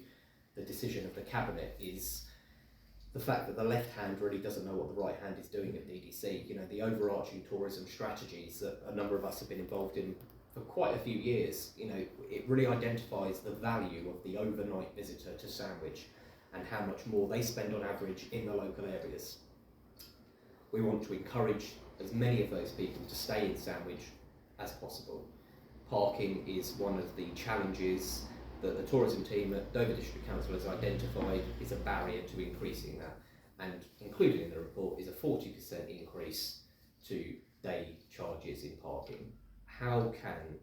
the decision of the Cabinet is the fact that the left hand really doesn't know what the right hand is doing at DDC. The overarching tourism strategies that a number of us have been involved in for quite a few years, it really identifies the value of the overnight visitor to Sandwich and how much more they spend on average in the local areas. We want to encourage as many of those people to stay in Sandwich as possible. Parking is one of the challenges that the tourism team at Dover District Council has identified is a barrier to increasing that, and included in the report is a 40% increase to day charges in parking. How can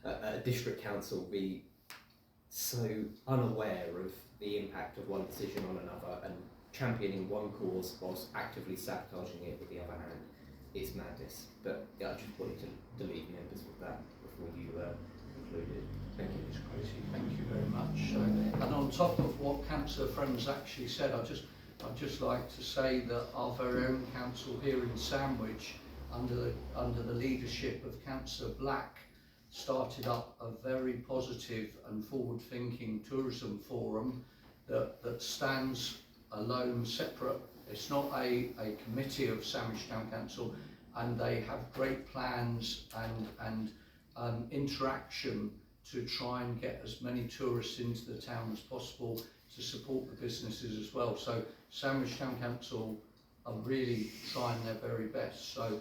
a district council be so unaware of the impact of one decision on another and championing one cause whilst actively sabotaging it with the other hand? It's madness. But I just wanted to leave members with that before you concluded. Thank you. It's crazy. Thank you very much. And on top of what Councillor Friends actually said, I'd just like to say that our very own council here in Sandwich, under the leadership of Councillor Black, started up a very positive and forward-thinking tourism forum that stands alone, separate. It's not a committee of Sandwich Town Council, and they have great plans and interaction to try and get as many tourists into the town as possible to support the businesses as well. So Sandwich Town Council are really trying their very best. So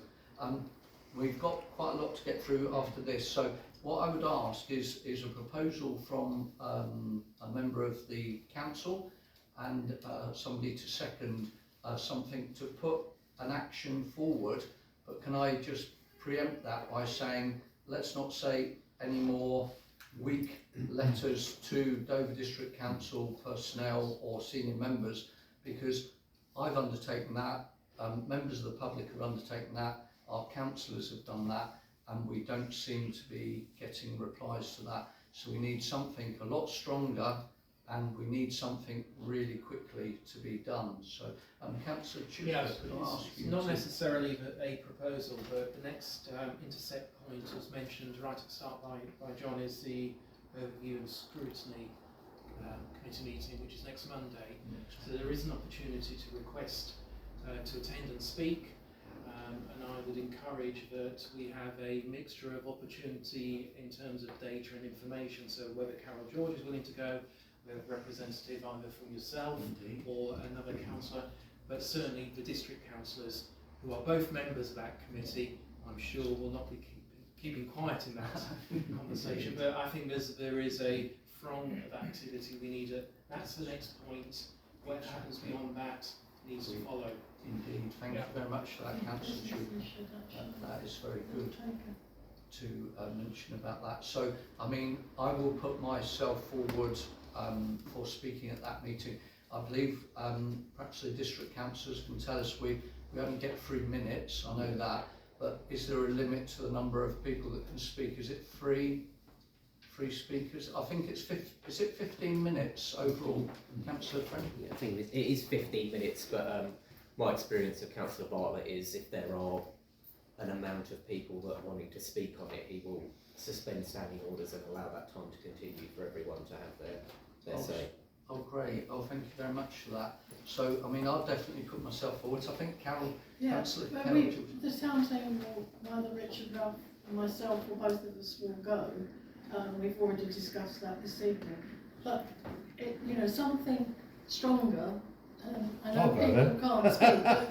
we've got quite a lot to get through after this. So what I would ask is a proposal from a member of the council and somebody to second something to put an action forward, but can I just preempt that by saying, let's not say any more weak letters to Dover District Council personnel or senior members, because I've undertaken that, members of the public have undertaken that, our councillors have done that, and we don't seem to be getting replies to that. So we need something a lot stronger, and we need something really quickly to be done. So, Councillor Tudor, could I ask you not to... necessarily a proposal, but the next intersect point, as mentioned right at the start by John, is the overview and scrutiny committee meeting, which is next Monday. So there is an opportunity to request to attend and speak, and I would encourage that we have a mixture of opportunity in terms of data and information. So whether Carol George is willing to go, we have a representative either from yourself or another councillor, but certainly the district councillors, who are both members of that committee, I'm sure will not be keeping quiet in that conversation. But I think there is a front of activity we need. That's the next point. What happens beyond that needs to follow. Indeed, thank you very much for that, Councillor Tudor. That is very good to mention about that. So, I mean, I will put myself forward for speaking at that meeting. I believe perhaps the district councillors can tell us we only get 3 minutes, I know that, but is there a limit to the number of people that can speak? Is it three speakers? I think it's is it 15 minutes overall, Councillor Friend? Yeah, I think it is 15 minutes, but my experience of Councillor Bartlett is if there are an amount of people that are wanting to speak on it, he will suspend standing orders and allow that time to continue for everyone to have their say. Oh, great. Oh, thank you very much for that. So, I mean, I'll definitely put myself forward. So I think Carol, Councillor Carol... The town team will, either Richard, Ralph and myself, or both of us will go. We've already discussed that this evening. But, you know, something stronger, I know people can't speak, but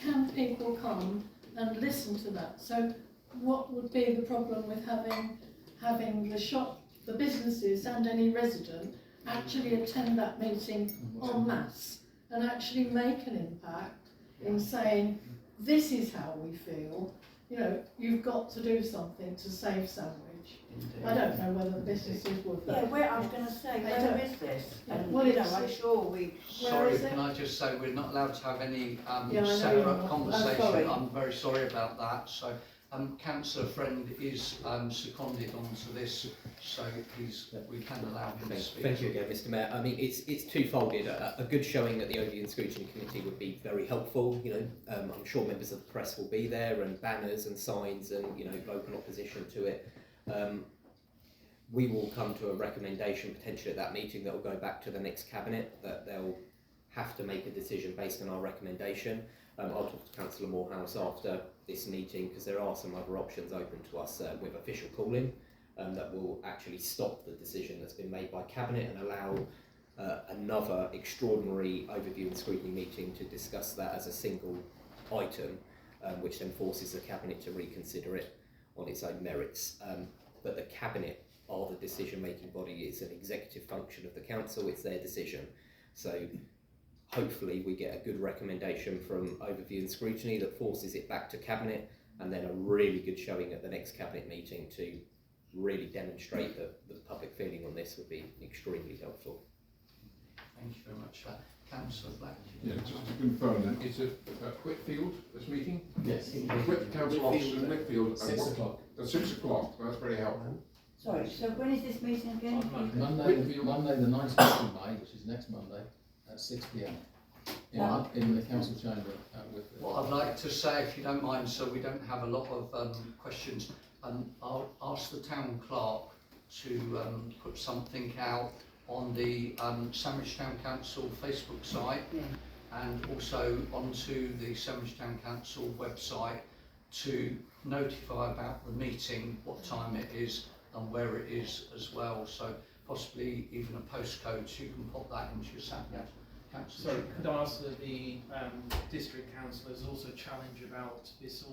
can people come and listen to that? So what would be the problem with having the shop, the businesses and any resident actually attend that meeting en masse and actually make an impact in saying, this is how we feel, you know, you've got to do something to save Sandwich. Indeed. I don't know whether the businesses would. Yeah, where I was going to say, where is this? And, well, you know, I'm sure we... Sorry, can I just say we're not allowed to have any Yeah, separate conversation. sorry. I'm very sorry about that. So, Councillor Friend is seconded onto this, so we can allow him to speak. Thank you again, Mr. Mayor. I mean, it's twofolded. A good showing at the Overview and Scrutiny Committee would be very helpful. You know, I'm sure members of the press will be there, and banners and signs, and you know, vocal opposition to it. We will come to a recommendation potentially at that meeting that will go back to the next cabinet, that they'll have to make a decision based on our recommendation. I'll talk to Councillor Morehouse after this meeting, because there are some other options open to us with official calling that will actually stop the decision that's been made by cabinet and allow another extraordinary overview and scrutiny meeting to discuss that as a single item, which then forces the cabinet to reconsider it on its own merits. But the cabinet are the decision-making body. It's an executive function of the council. It's their decision. So hopefully we get a good recommendation from overview and scrutiny that forces it back to cabinet, and then a really good showing at the next cabinet meeting to really demonstrate that the public feeling on this would be extremely helpful. Thank you very much for that. Councillor Black. Yeah, just to confirm then, it's at Whitfield, this meeting? Yes. Council office in Whitfield. 6 o'clock. At 6 o'clock, that's very helpful. Sorry, so when is this meeting again? Monday the 19th of May, which is next Monday, at 6 p.m. in the council chamber at Whitfield. What I'd like to say, if you don't mind, so we don't have a lot of questions, I'll ask the town clerk to put something out on the Sandwich Town Council Facebook site, and also onto the Sandwich Town Council website to notify about the meeting, what time it is and where it is as well. So possibly even a postcode, so you can pop that into your Sandwich Council. Sorry, could I ask that the district councillors also challenge about this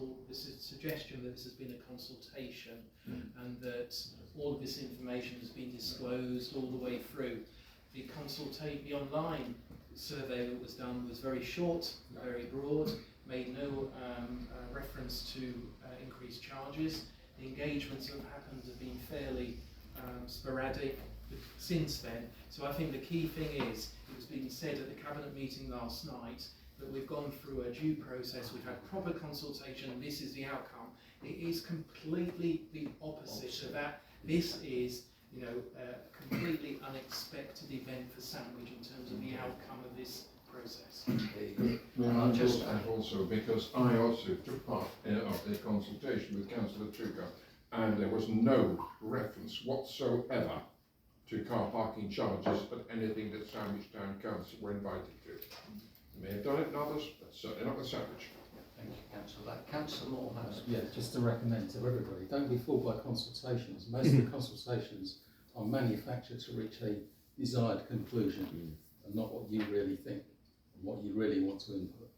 suggestion that this has been a consultation and that all of this information has been disclosed all the way through. the online survey that was done was very short, very broad, made no reference to increased charges. The engagements that have happened have been fairly sporadic since then. So I think the key thing is, it was being said at the Cabinet meeting last night, that we've gone through a due process, we've had proper consultation, and this is the outcome. It is completely the opposite of that. This is, you know, a completely unexpected event for Sandwich in terms of the outcome of this process. May I just add also, because I also took part of the consultation with Councillor Tucker, and there was no reference whatsoever to car parking charges at anything that Sandwich Town Council were invited to. They may have done it in others, but certainly not with Sandwich. Thank you, Councillor. Councillor Morehouse. Yeah, just to recommend to everybody, don't be fooled by consultations. Most of the consultations are manufactured to reach a desired conclusion and not what you really think and what you really want to input.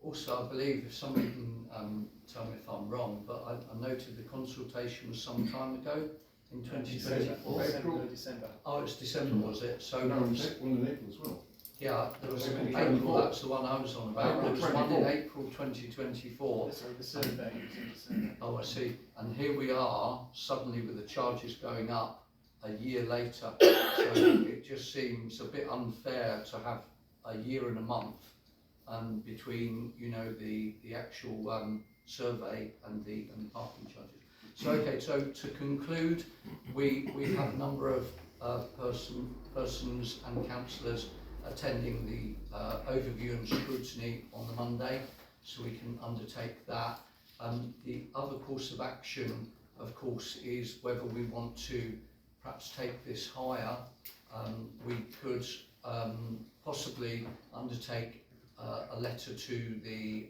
Also, I believe, if somebody can tell me if I'm wrong, but I noted the consultation was some time ago, in 2024. December. Oh, it's December, was it? So No, it was one in April as well. yeah, there was April April, 24. that's the one I was on about. April There was one in 24. April 2024. Sorry, the survey was in December. Oh, I see. And here we are, suddenly with the charges going up a year later. So it just seems a bit unfair to have a year and a month between, you know, the actual survey and the parking charges. So okay, so to conclude, we have a number of persons and councillors attending the overview and scrutiny on the Monday, so we can undertake that. The other course of action, of course, is whether we want to perhaps take this higher. We could possibly undertake a letter to the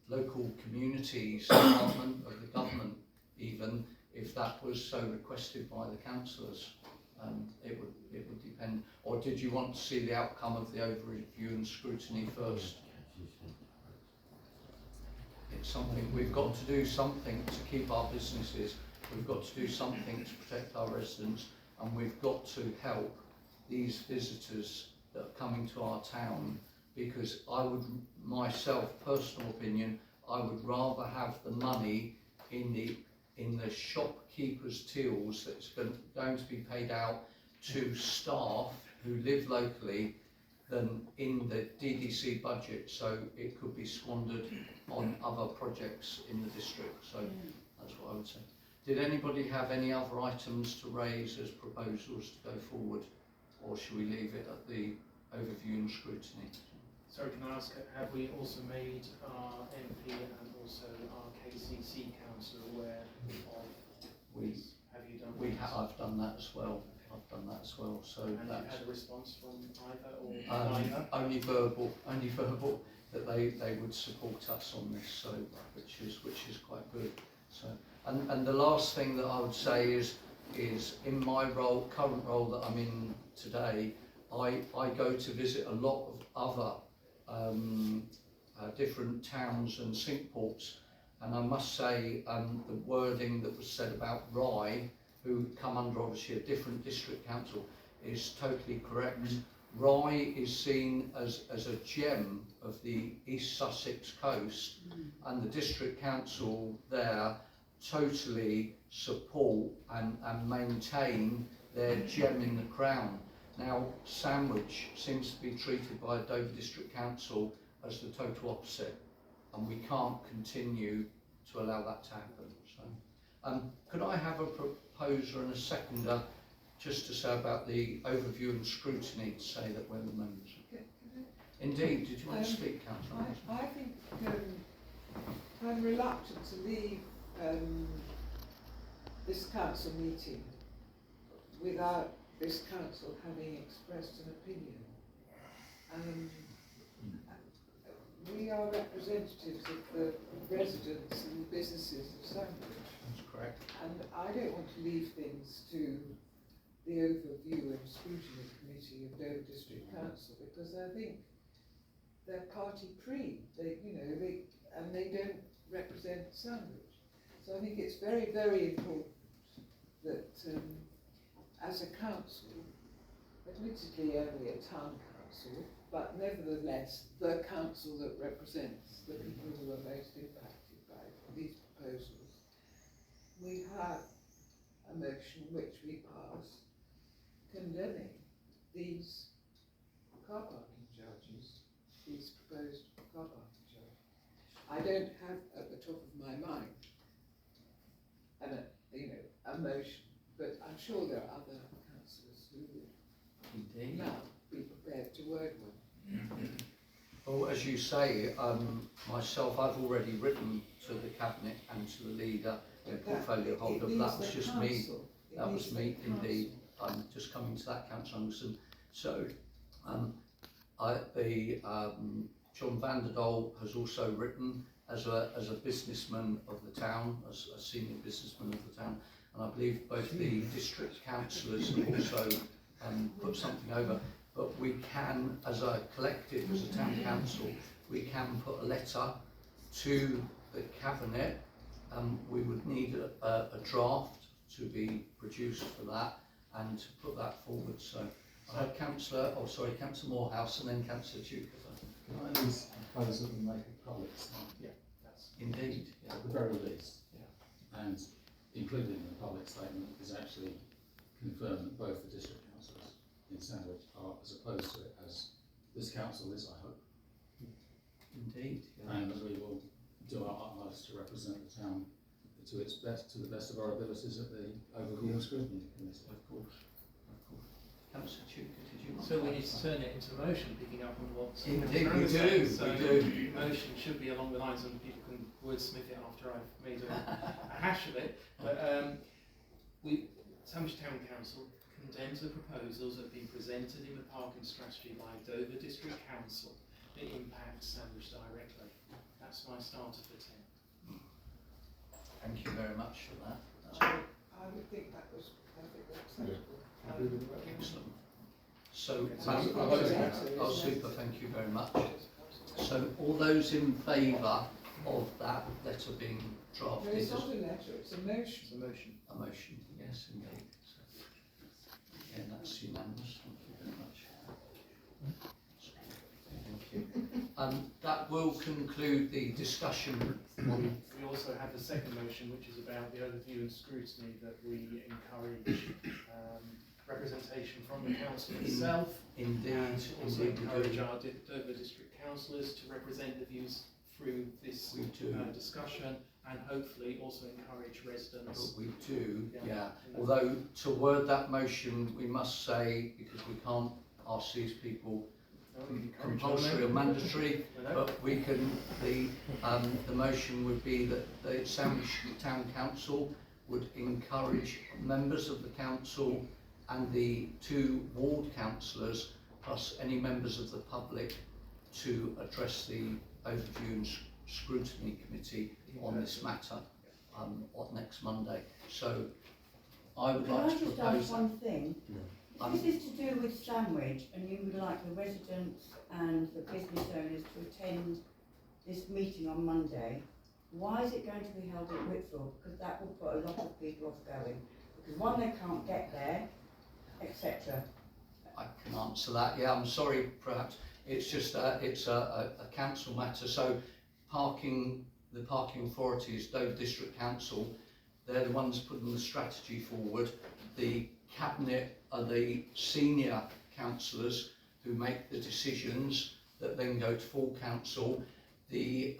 local communities department of the government, even if that was so requested by the councillors. It would depend. Or did you want to see the outcome of the overview and scrutiny first? It's something, we've got to do something to keep our businesses, we've got to do something to protect our residents, and we've got to help these visitors that are coming to our town, because I would, myself, personal opinion, I would rather have the money in the shopkeepers' tills that's going to be paid out to staff who live locally than in the DDC budget, so it could be squandered on other projects in the district. So that's what I would say. Did anybody have any other items to raise as proposals to go forward, or should we leave it at the overview and scrutiny? Sorry, can I ask, have we also made our MP and also our KCC councillor aware of this? Have you done that? I've done that as well. I've done that as well. So and that's, you had a response from either or neither? only verbal that they would support us on this. So which is quite good. So and the last thing that I would say is in my current role that I'm in today, I go to visit a lot of other different towns and sink ports, and I must say the wording that was said about Rye, who come under obviously a different district council, is totally correct. Rye is seen as a gem of the East Sussex coast, and the district council there totally support and maintain their gem in the crown. Now, Sandwich seems to be treated by Dover District Council as the total opposite, and we can't continue to allow that to happen. So, could I have a proposer and a seconder just to say about the overview and scrutiny, to say that we're the members? Indeed, did you want to speak, Councillor? I think I'm reluctant to leave this council meeting without this council having expressed an opinion. We are representatives of the residents and the businesses of Sandwich. That's correct. And I don't want to leave things to the overview and scrutiny committee of Dover District Council, because I think they're party pre. They don't represent Sandwich. So I think it's very, very important that as a council, let admittedly only a town council, but nevertheless the council that represents the people who are most impacted by these proposals, we have a motion which we passed condemning these car parking charges, these proposed car parking charges. I don't have at the top of my mind a motion, but I'm sure there are other councillors who would Indeed. now be prepared to word one. Well, as you say, myself, I've already written to the cabinet and to the leader, the portfolio holder. But that was just me. That was me, indeed. I'm just coming to that, Councillor Anderson. So, John Vanderdal has also written as a businessman of the town, as a senior businessman of the town, and I believe both the district councillors have also put something over. But we can, as a collective, as a town council, we can put a letter to the cabinet. We would need a draft to be produced for that and to put that forward. So I had Councillor Morehouse and then Councillor Duke. Can I at least propose that we make it public statement? Yeah, that's Indeed. At the very least. Yeah. And included in the public statement is actually confirm that both the district councillors in Sandwich are as opposed to it as this council is, I hope. Indeed. Yeah. And that we will do our utmost to represent the town to its best, to the best of our abilities at the Overview and Scrutiny Committee. Of course. Councillor Duke, did you want So we to need to turn it into motion, picking up on what Indeed, Councillor we said. do, So we do. the motion should be along the lines, and people can wordsmith it after I've made a hash of it. But Sandwich Town Council condemns the proposals that have been presented in the parking strategy by Dover District Council that impact Sandwich directly. That's my starter for 10. Thank you very much for that. I would think that was perfectly acceptable. Excellent. So, Oh, super, thank you very much. So, all those in favour of that letter being No, drafted? it's not a letter, it's a motion. It's a motion. A motion, yes, indeed. So, again, that's unanimous. Thank you very much. Thank you. That will conclude the discussion on. We also have the second motion, which is about the overview and scrutiny, that we encourage representation from the council itself. Indeed, And also indeed we encourage do. our Dover district councillors to represent the views through this We do. discussion, and hopefully also encourage residents. But we do, Yeah. yeah. Although to word that motion, we must say, because we can't ask these people compulsory or mandatory, but we can, the motion would be that the Sandwich Town Council would encourage members of the council and the 2 ward councillors, plus any members of the public, to address the Overview and Scrutiny Committee on this matter on next Monday. So I would Can like I to just propose ask one thing? If this is to do with Sandwich and you would like the residents and the business owners to attend this meeting on Monday, why is it going to be held at Whitfield? Because that will put a lot of people off going. Because one, they can't get there, etc. I can answer that. Yeah, I'm sorry. Perhaps it's just it's a council matter. So, the parking authorities, Dover District Council, they're the ones putting the strategy forward. The cabinet are the senior councillors who make the decisions that then go to full council. The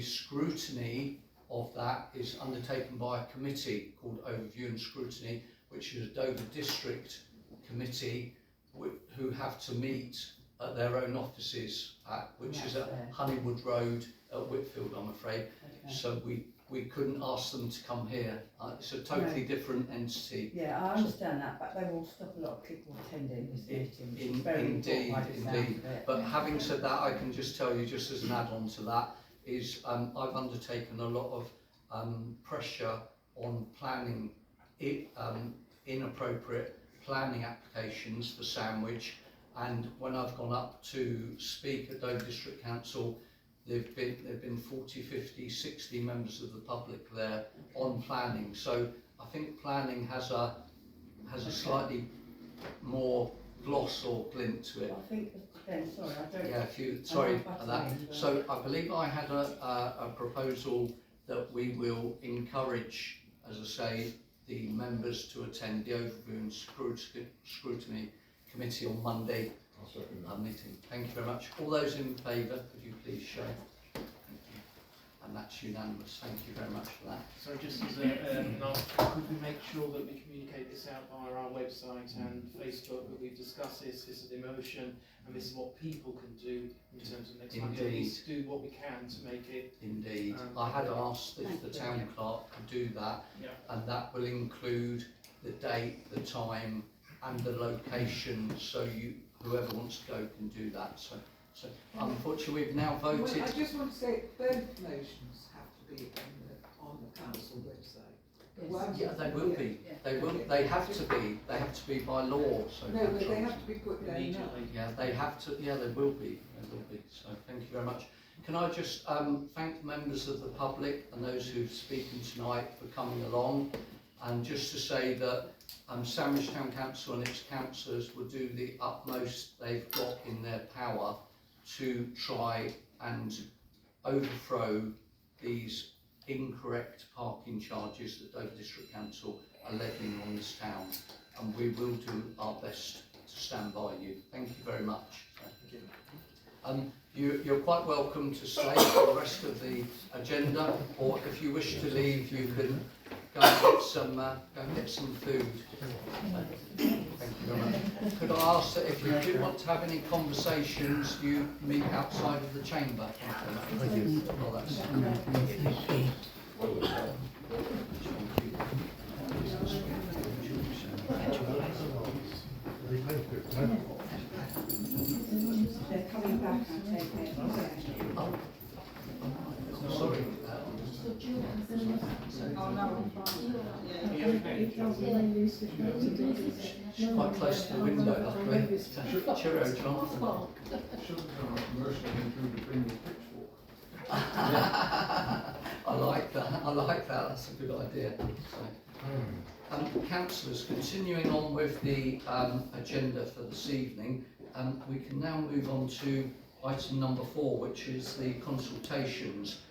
scrutiny of that is undertaken by a committee called Overview and Scrutiny, which is a Dover District Committee who have to meet at their own offices, which is at Honeywood Road at Whitfield, I'm afraid. Okay. So we couldn't ask them to come here. It's a totally different entity. Yeah, I understand that, but they will stop a lot of people attending this meeting, which is very Indeed, important by the sound indeed. of it. But having said that, I can just tell you, just as an add-on to that, is I've undertaken a lot of pressure on planning inappropriate planning applications for Sandwich, and when I've gone up to speak at Dover District Council, there've been 40, 50, 60 members of the public there on planning. So I think planning has a slightly more gloss or glint to it. I think, again, sorry, I don't. Yeah, sorry for that. So I believe I had a proposal that we will encourage, as I say, the members to attend the Overview and Scrutiny Committee on Monday I'll second that. meeting. Thank you very much. All those in favour, could you please show? Thank you. And that's unanimous. Thank you very much for that. So just as an answer, could we make sure that we communicate this out via our website and Facebook, that we've discussed this is an emotion, and this is what people can do in terms of next Monday. At least do what we can to make it. Indeed. I had asked if the town clerk could do that, and that will include the date, the time, and the location, so whoever wants to go can do that. So unfortunately, we've now voted. Well, I just want to say both motions have to be on the council website. Yeah, they will be. They will. They have to be. They have to be by law. So no, but they have to be put down now. Immediately. Yeah, they have to. Yeah, they will be. They will be. So thank you very much. Can I just thank members of the public and those who've spoken tonight for coming along, and just to say that Sandwich Town Council and its councillors will do the utmost they've got in their power to try and overthrow these incorrect parking charges that Dover District Council are levying on this town, and we will do our best to stand by you. Thank you very much. You're quite welcome to stay for the rest of the agenda, or if you wish to leave, you can go and get some food. Thank you very much. Could I ask that if you do want to have any conversations, you meet outside of the chamber? Thank you. Well, that's They're coming back, I take it. sorry. Oh, no. Quite close to the window, luckily. Cheerio, John. Shouldn't have emotionally included bringing a pitchfork. I like that. That's a good idea. So, councillors, continuing on with the agenda for this evening, we can now move on to item number 4, which is the consultations.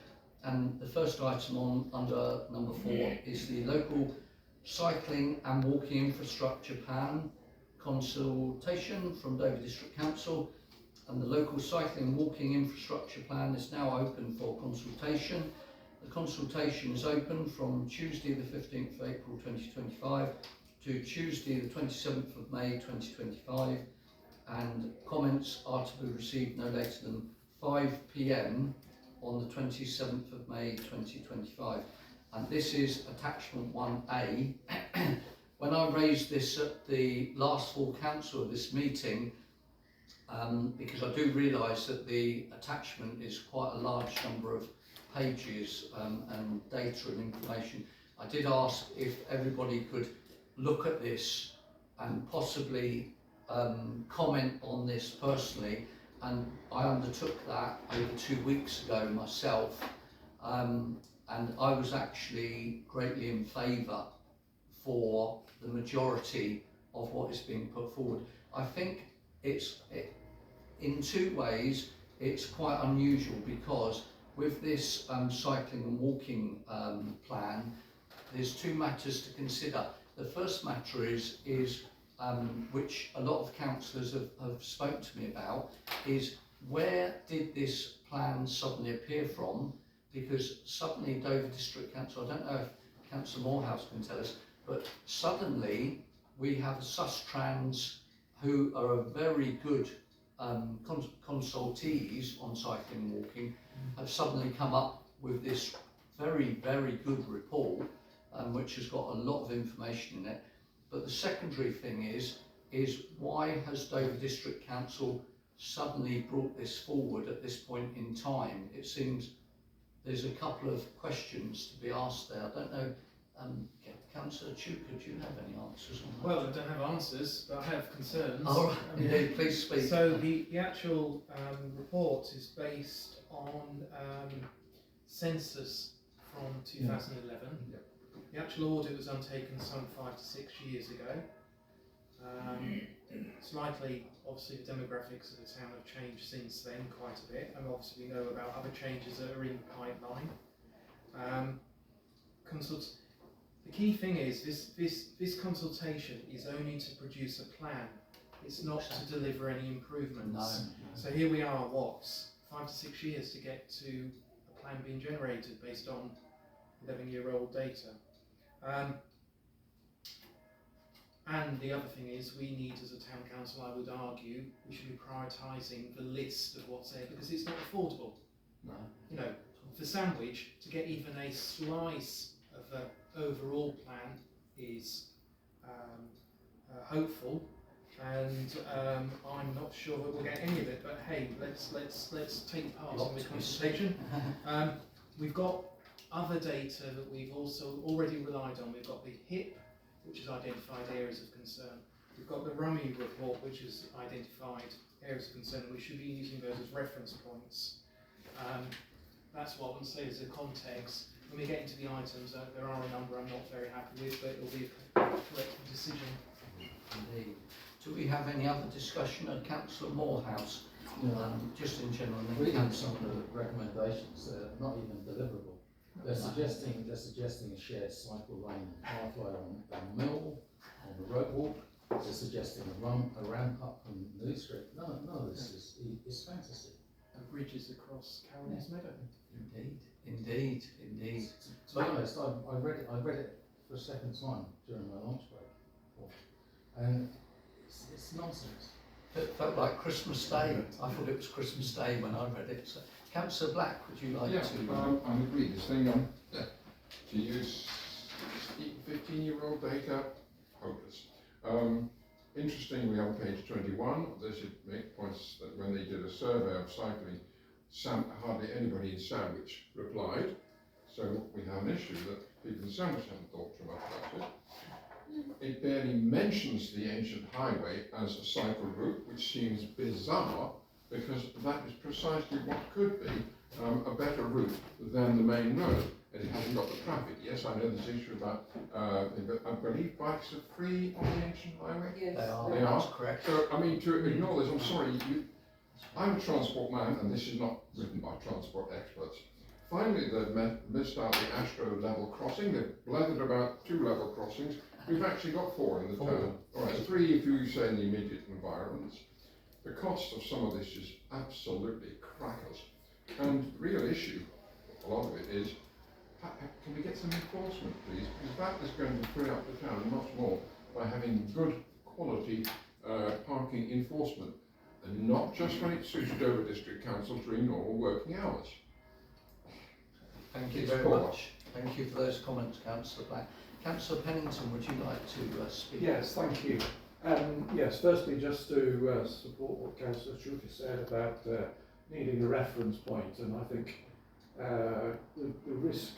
And the first item under number 4 is the local cycling and walking infrastructure plan consultation from Dover District Council. And the local cycling and walking infrastructure plan is now open for consultation. The consultation is open from Tuesday the 15th of April 2025 to Tuesday the 27th of May 2025, and comments are to be received no later than 5 p.m. on the 27th of May 2025. And this is attachment 1A. When I raised this at the last full council of this meeting, because I do realise that the attachment is quite a large number of pages and data and information, I did ask if everybody could look at this and possibly comment on this personally, and I undertook that over 2 weeks ago myself, and I was actually greatly in favour for the majority of what is being put forward. I think in 2 ways it's quite unusual, because with this cycling and walking plan, there's 2 matters to consider. The first matter is which a lot of councillors have spoken to me about, is where did this plan suddenly appear from? Because suddenly Dover District Council, I don't know if Councillor Morehouse can tell us, but suddenly we have Sustrans who are a very good consultees on cycling and walking, have suddenly come up with this very, very good report, which has got a lot of information in it. But the secondary thing is why has Dover District Council suddenly brought this forward at this point in time? It seems there's a couple of questions to be asked there. I don't know, Councillor Chu, could you have any answers on that? Well, I don't have answers, but I have concerns. All right, indeed, please speak. So the actual report is based on census from 2011. Yep. The actual audit was undertaken some 5 to 6 years ago. It's likely, obviously, the demographics of the town have changed since then quite a bit, and obviously we know about other changes that are in the pipeline. The key thing is this consultation is only to produce a plan. It's not to deliver any improvements. No. So here we are, 5 to 6 years to get to a plan being generated based on 11-year-old data. And the other thing is, we need, as a town council, I would argue, we should be prioritising the list of what's there, because it's not affordable. No. You know, for Sandwich, to get even a slice of the overall plan is hopeful, and I'm not sure that we'll get any of it. But hey, let's take part in the consultation. We've got other data that we've also already relied on. We've got the HIP, which has identified areas of concern. We've got the Rummy report, which has identified areas of concern. We should be using those as reference points. That's what I would say as a context. When we get into the items, there are a number I'm not very happy with, but it will be a correct decision. Indeed. Do we have any other discussion at Councillor Morehouse? Just in general. Reading some of the recommendations, they're not even deliverable. They're suggesting a shared cycle lane pathway on Mill, on the road walk. They're suggesting a ramp up from New Street. None of this is fantasy. And bridges across Carolyn's Meadow. Indeed. To be honest, I read it for a second time during my lunch break, and it's nonsense. It felt like Christmas Day. I thought it was Christmas Day when I read it. So, Councillor Black, would you like to? I agree. This thing to use 15-year-old data, hopeless. Interestingly, on page 21, they should make points that when they did a survey of cycling, hardly anybody in Sandwich replied. So we have an issue that people in Sandwich haven't thought too much about it. It barely mentions the ancient highway as a cycle route, which seems bizarre, because that is precisely what could be a better route than the main road. And it hasn't got the traffic. Yes, I know this issue about, I believe bikes are free on the ancient highway. Yes, They are. That's correct. So, I mean, to ignore this, I'm sorry, I'm a transport man, and this is not written by transport experts. Finally, they've missed out the Astro level crossing. They've blathered about 2 level crossings. We've actually got 4 in the town. All right, 3 if you say in the immediate environments. The cost of some of this is absolutely crackers. And the real issue, a lot of it is, can we get some enforcement, please? Because that is going to free up the town much more by having good quality parking enforcement, and not just when it suits Dover District Council during normal working hours. Thank you very much. Thank you for those comments, Councillor Black. Councillor Pennington, would you like to speak? Yes, thank you. Yes, firstly, just to support what Councillor Schulte said about needing a reference point, and I think the risk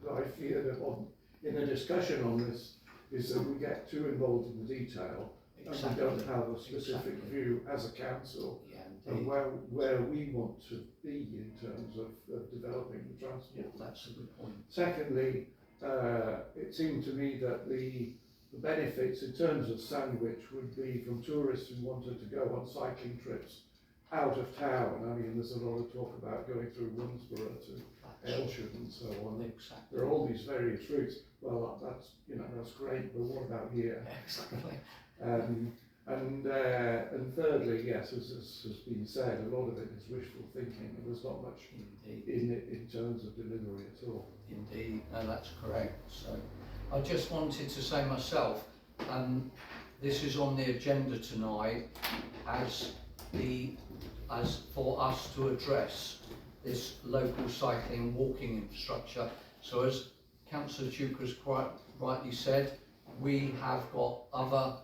that I fear that in a discussion on this is that we get too involved in the detail and we don't have a specific view as a council of where we want to be in terms of developing the transport. Yeah, that's a good point. Secondly, it seemed to me that the benefits in terms of Sandwich would be from tourists who wanted to go on cycling trips out of town. I mean, there's a lot of talk about going through Winsborough to Aylsham and so on. Exactly. There are all these various routes. Well, that's great, but what about here? Exactly. And thirdly, yes, as has been said, a lot of it is wishful thinking, and there's not much in it in terms of delivery at all. Indeed, no, that's correct. So, I just wanted to say myself, this is on the agenda tonight as for us to address this local cycling and walking infrastructure. So, as Councillor Duke has quite rightly said, we have got other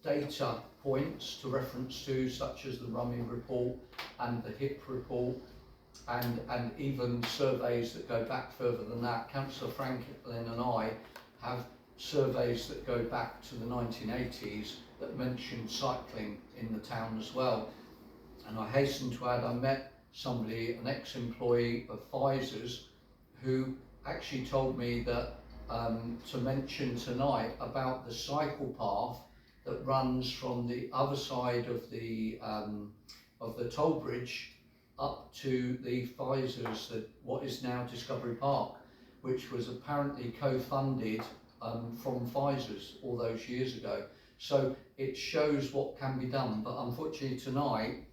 data points to reference to, such as the Rummy report and the HIP report, and even surveys that go back further than that. Councillor Franklin and I have surveys that go back to the 1980s that mention cycling in the town as well. And I hasten to add, I met somebody, an ex-employee of Pfizer's, who actually told me that to mention tonight about the cycle path that runs from the other side of the toll bridge up to the Pfizer's, what is now Discovery Park, which was apparently co-funded from Pfizer's all those years ago. So it shows what can be done, but unfortunately tonight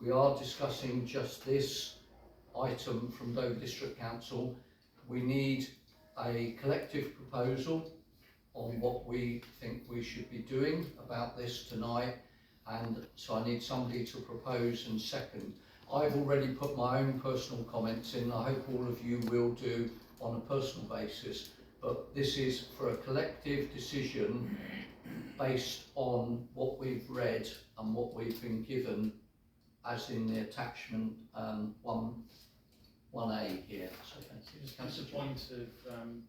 we are discussing just this item from Dover District Council. We need a collective proposal on what we think we should be doing about this tonight, and so I need somebody to propose and second. I've already put my own personal comments in. I hope all of you will do on a personal basis, but this is for a collective decision based on what we've read and what we've been given as in the attachment 1A here. So thank you. Just a point of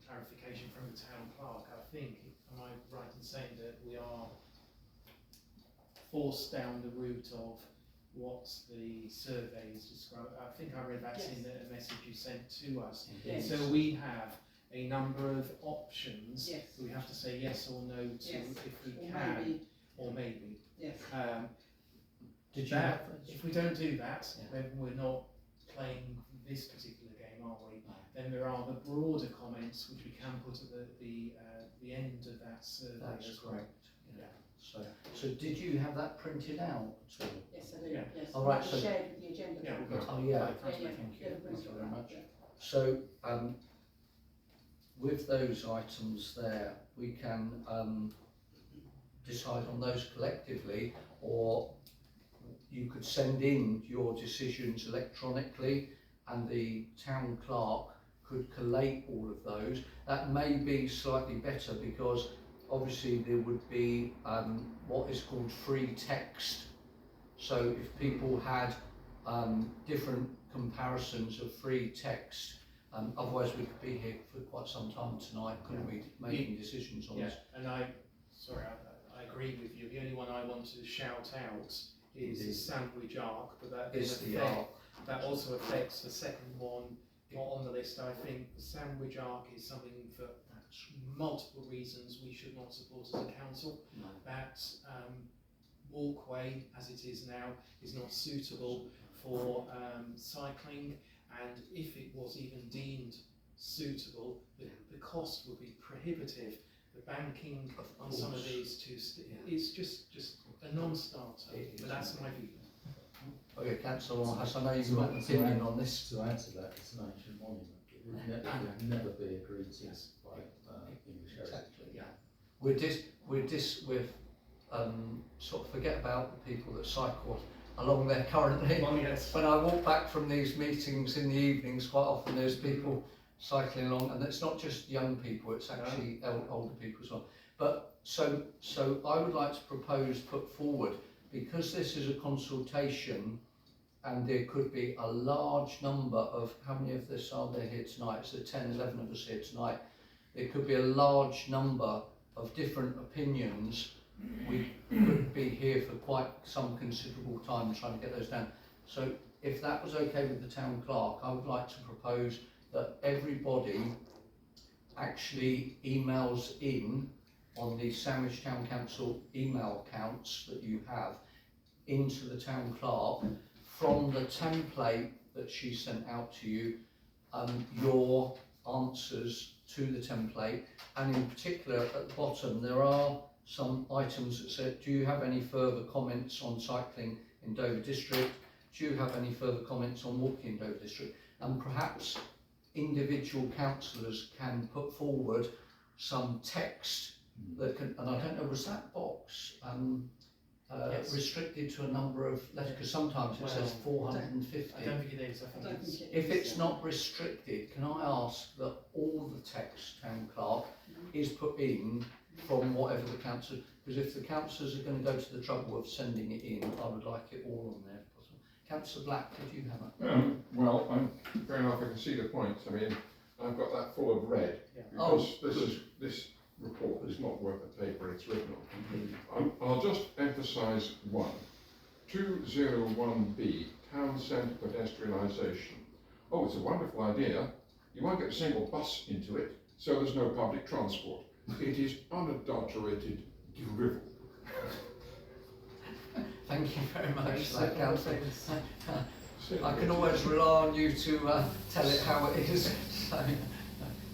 clarification from the town clerk. I think, am I right in saying that we are forced down the route of what the survey is described? I think I read that in the message you sent to us. Yes. So we have a number of options. Yes. We have to say yes or no to Yes. if we Or can, maybe. or maybe. Yes. Did you That, have those? if we don't do that, Yeah. then we're not playing this particular game, are we? Then there are the broader comments which we can put at the end of that survey That's as well. correct. Yeah. So did you have that printed out at all? Yes, I do. Yeah. Yes. All right, It's so- shared with the agenda. Yeah. Oh yeah, Right, thank you, yeah. thank Yeah, you, the thank you very much. yeah. So with those items there, we can decide on those collectively, or you could send in your decisions electronically and the town clerk could collate all of those. That may be slightly better because obviously there would be what is called free text. So if people had different comparisons of free text, otherwise we could be here for quite some time tonight, couldn't we, making decisions on Yeah, this. and I agree with you. The only one I want to shout out is the sandwich arc, but that Is the affect- arc. that also affects the second one not on the list. I think the sandwich arc is something for multiple reasons we should not support as a council. No. That walkway, as it is now, is not suitable for cycling, and if it was even deemed suitable, the cost would be prohibitive. The banking on some of these is just a non-starter, but that's my view. Okay, Councillor Hassan, I know you've got an opinion on this. To add to that, it's an ancient monument. It would never be agreed to by English heritage. Exactly, yeah. We're sort of forget about the people that cycle along there currently. Oh, yes. When I walk back from these meetings in the evenings, quite often there's people cycling along, and it's not just young people, it's actually older people as well. But so I would like to put forward, because this is a consultation and there could be a large number of, how many of us are there here tonight? So 10, 11 of us here tonight. There could be a large number of different opinions. We could be here for quite some considerable time trying to get those down. So if that was okay with the town clerk, I would like to propose that everybody actually emails in on the Sandwich Town Council email accounts that you have into the town clerk from the template that she sent out to you, your answers to the template, and in particular at the bottom there are some items that said, do you have any further comments on cycling in Dover District? Do you have any further comments on walking in Dover District? And perhaps individual councillors can put forward some text that can, and I don't know, was that box Yes. restricted to a number of letters? Because sometimes it says 450. I don't think it is. I think it's. If it's not restricted, can I ask that all the text, town clerk, is put in from whatever the council, because if the councillors are going to go to the trouble of sending it in, I would like it all on there if possible. Councillor Black, did you have a? Well, fair enough, I can see the point. I mean, I've got that full of red, because this report is not worth the paper it's written on. I'll just emphasise one. 201B, Town Centre Pedestrianisation. Oh, it's a wonderful idea. You won't get a single bus into it, so there's no public transport. It is unadulterated drivel. Thank you very much for that, Councillor. So, I can always rely on you to tell it how it is. So,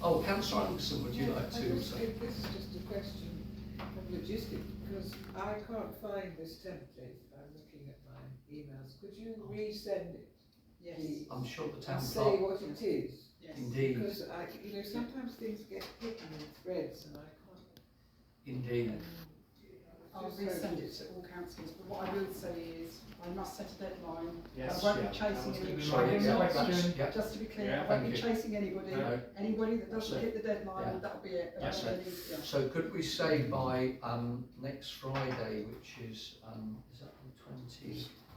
oh, Councillor Anderson, would you like to? This is just a question of logistics, because I can't find this template. I'm looking at my emails. Could you resend it? Yes. please? I'm sure the town And say clerk. what it is. Yes. Indeed. Because sometimes things get hidden in threads and I can't. Indeed. I'll resend it to all councillors, but what I will say is, I must set a deadline. Yes, I won't yeah. be chasing anybody. Sorry, I will yeah, not- that's- yeah. Just to be clear, Yeah, I won't thank be you. chasing anybody. No. Anybody that doesn't That's it. hit the deadline, Yeah. that'll be it. That's I don't it. need- yeah. So could we say by next Friday, which is that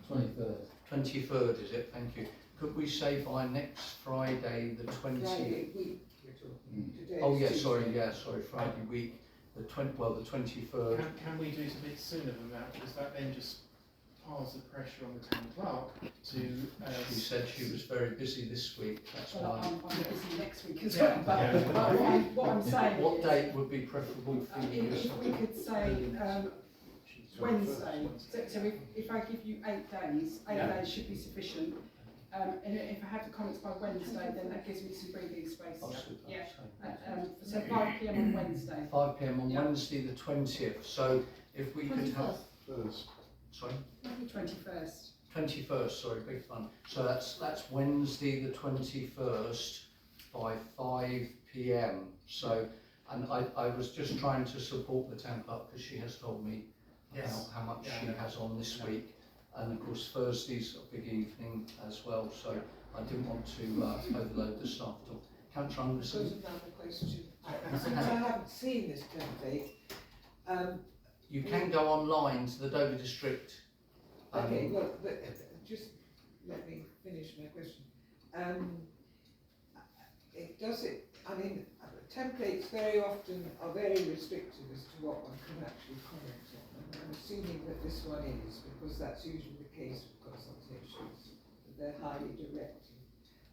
the 23rd, is it? Thank you. Could we say by next Friday, the 20th? Friday week we're talking. Today Oh is yeah, Tuesday. sorry, Friday week, the 23rd. Can we do it a bit sooner than that? Because that then just piles the pressure on the town clerk to. She said she was very busy this week, that's Well, why. I'm busy next week as Yeah, well, but yeah. what I'm saying What is, date would be preferable for you? if we could say Wednesday, so if I give you 8 days, 8 Yeah. days should be sufficient. And if I have the comments by Wednesday, then that gives me some breathing space. Oh, super. Yeah. So 5 PM on Wednesday. 5 PM on Yeah. Wednesday the 20th, so if we could have, First. sorry? 21st. 21st, sorry, big fun. So that's Wednesday the 21st by 5 PM. So, and I was just trying to support the town clerk because she has told me Yes. about how much she Yeah. has on this Yeah. week. And of course Thursday's a big evening as well, so I didn't want to overload the staff at all. Councillor Because Anderson, another question. Since I haven't seen this template, you can go online to the Dover District. okay, well, but just let me finish my question. Templates very often are very restrictive as to what one can actually comment on. And I'm assuming that this one is, because that's usually the case with consultations, that they're highly directed.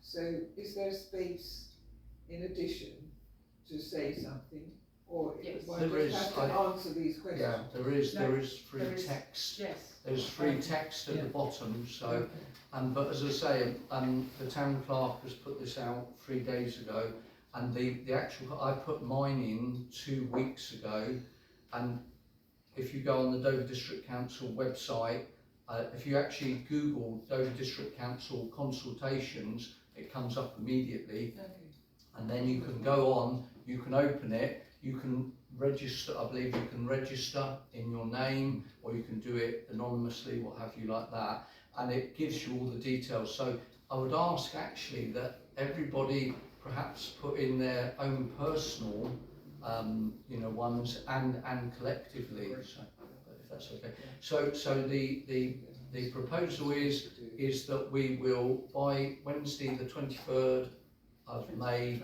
So is there space in addition to say something? Or Yes. one There just is, has to answer these questions? Yeah, there is free there is. text. Yes. There's free text at the bottom, so, but as I say, the town clerk has put this out 3 days ago, and the actual, I put mine in 2 weeks ago, and if you go on the Dover District Council website, if you actually Google Dover District Council consultations, it comes up immediately, Okay. and then you can go on, you can open it, you can register, I believe you can register in your name, or you can do it anonymously, what have you like that, and it gives you all the details. So I would ask actually that everybody perhaps put in their own personal, ones and collectively, so, if that's okay. So the proposal is that we will, by Wednesday the 23rd of May,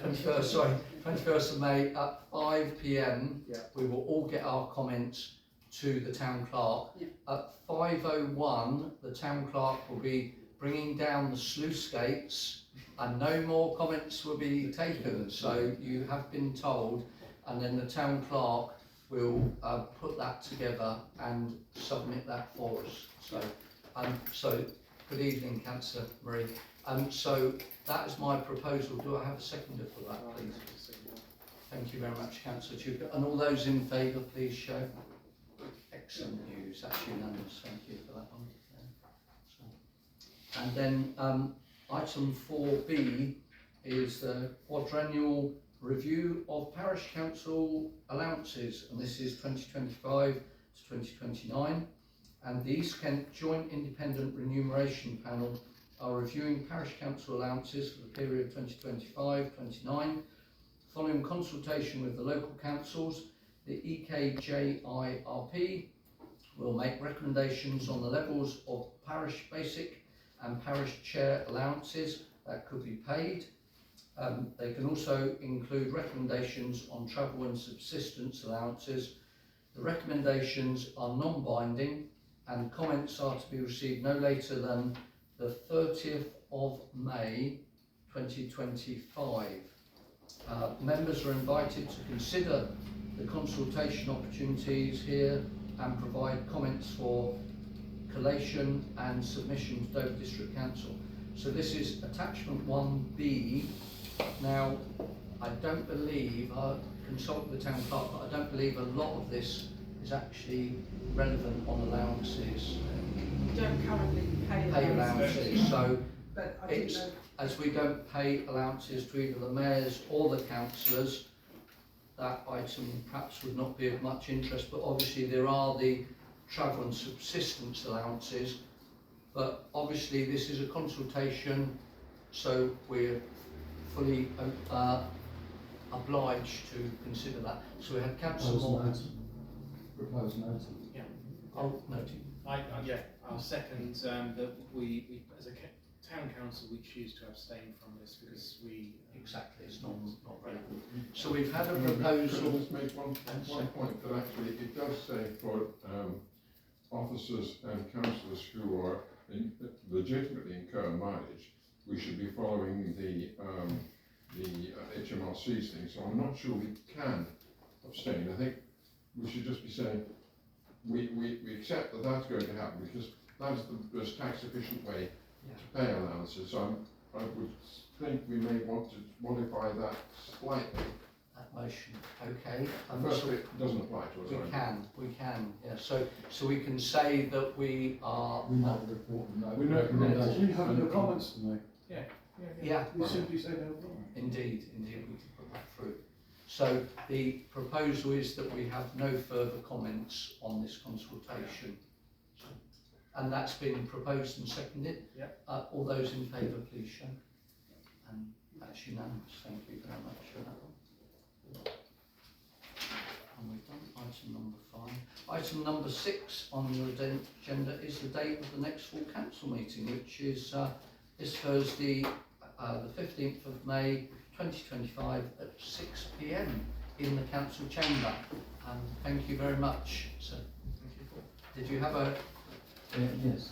21st of May at 5 PM, we will all get our comments to the town clerk. Yeah. At 5:01, the town clerk will be bringing down the sluice gates, and no more comments will be taken, so you have been told, and then the town clerk will put that together and submit that for us. So good evening, Councillor Marie. So that is my proposal. Do I have a seconder for that, please? Thank you very much, Councillor Tucker. And all those in favour, please show. Excellent news. That's unanimous. Thank you for that one. And then item 4B is the quadrennial review of Parish Council Allowances, and this is 2025 to 2029. And the East Kent Joint Independent Remuneration Panel are reviewing Parish Council Allowances for the period 2025-29. Following consultation with the local councils, the EKJIRP will make recommendations on the levels of parish basic and parish chair allowances that could be paid. They can also include recommendations on travel and subsistence allowances. The recommendations are non-binding and comments are to be received no later than the 30th of May 2025. Members are invited to consider the consultation opportunities here and provide comments for collation and submission to Dover District Council. So this is attachment 1B. Now, I don't believe, I consulted the town clerk, but I don't believe a lot of this is actually relevant on allowances. We don't currently pay Allowances, so but I didn't it's, know. as we don't pay allowances to either the mayors or the councillors, that item perhaps would not be of much interest, but obviously there are the travel and subsistence allowances, but obviously this is a consultation, so we're fully obliged to consider that. So we had Councillor Moore. Proposed note. Yeah. Oh, noted. I'll second that we as a town council, we choose to abstain from this because we... Exactly, it's not relevant. So we've had a proposal... Can I just make one point, that actually it does say for officers and councillors who are legitimately incur mileage, we should be following the HMRC's thing, so I'm not sure we can abstain. I think we should just be saying we accept that that's going to happen because that's the most tax efficient way to pay allowances. So I would think we may want to modify that slightly. That motion, okay. First bit doesn't apply to us. We can, yeah. So we can say that we are... We know the report and no We know recommendation. You have no comments to make. Yeah, You simply say no comment. indeed, we can put that through. So the proposal is that we have no further comments on this consultation. And that's been proposed and seconded. Yep. All those in favour, please show. And that's unanimous. Thank you very much for that one. And we've done item number 5. Item number 6 on your agenda is the date of the next full council meeting, which is this Thursday, the 15th of May 2025 at 6 p.m. in the council chamber. Thank you very much, sir. Did you have a... Yes.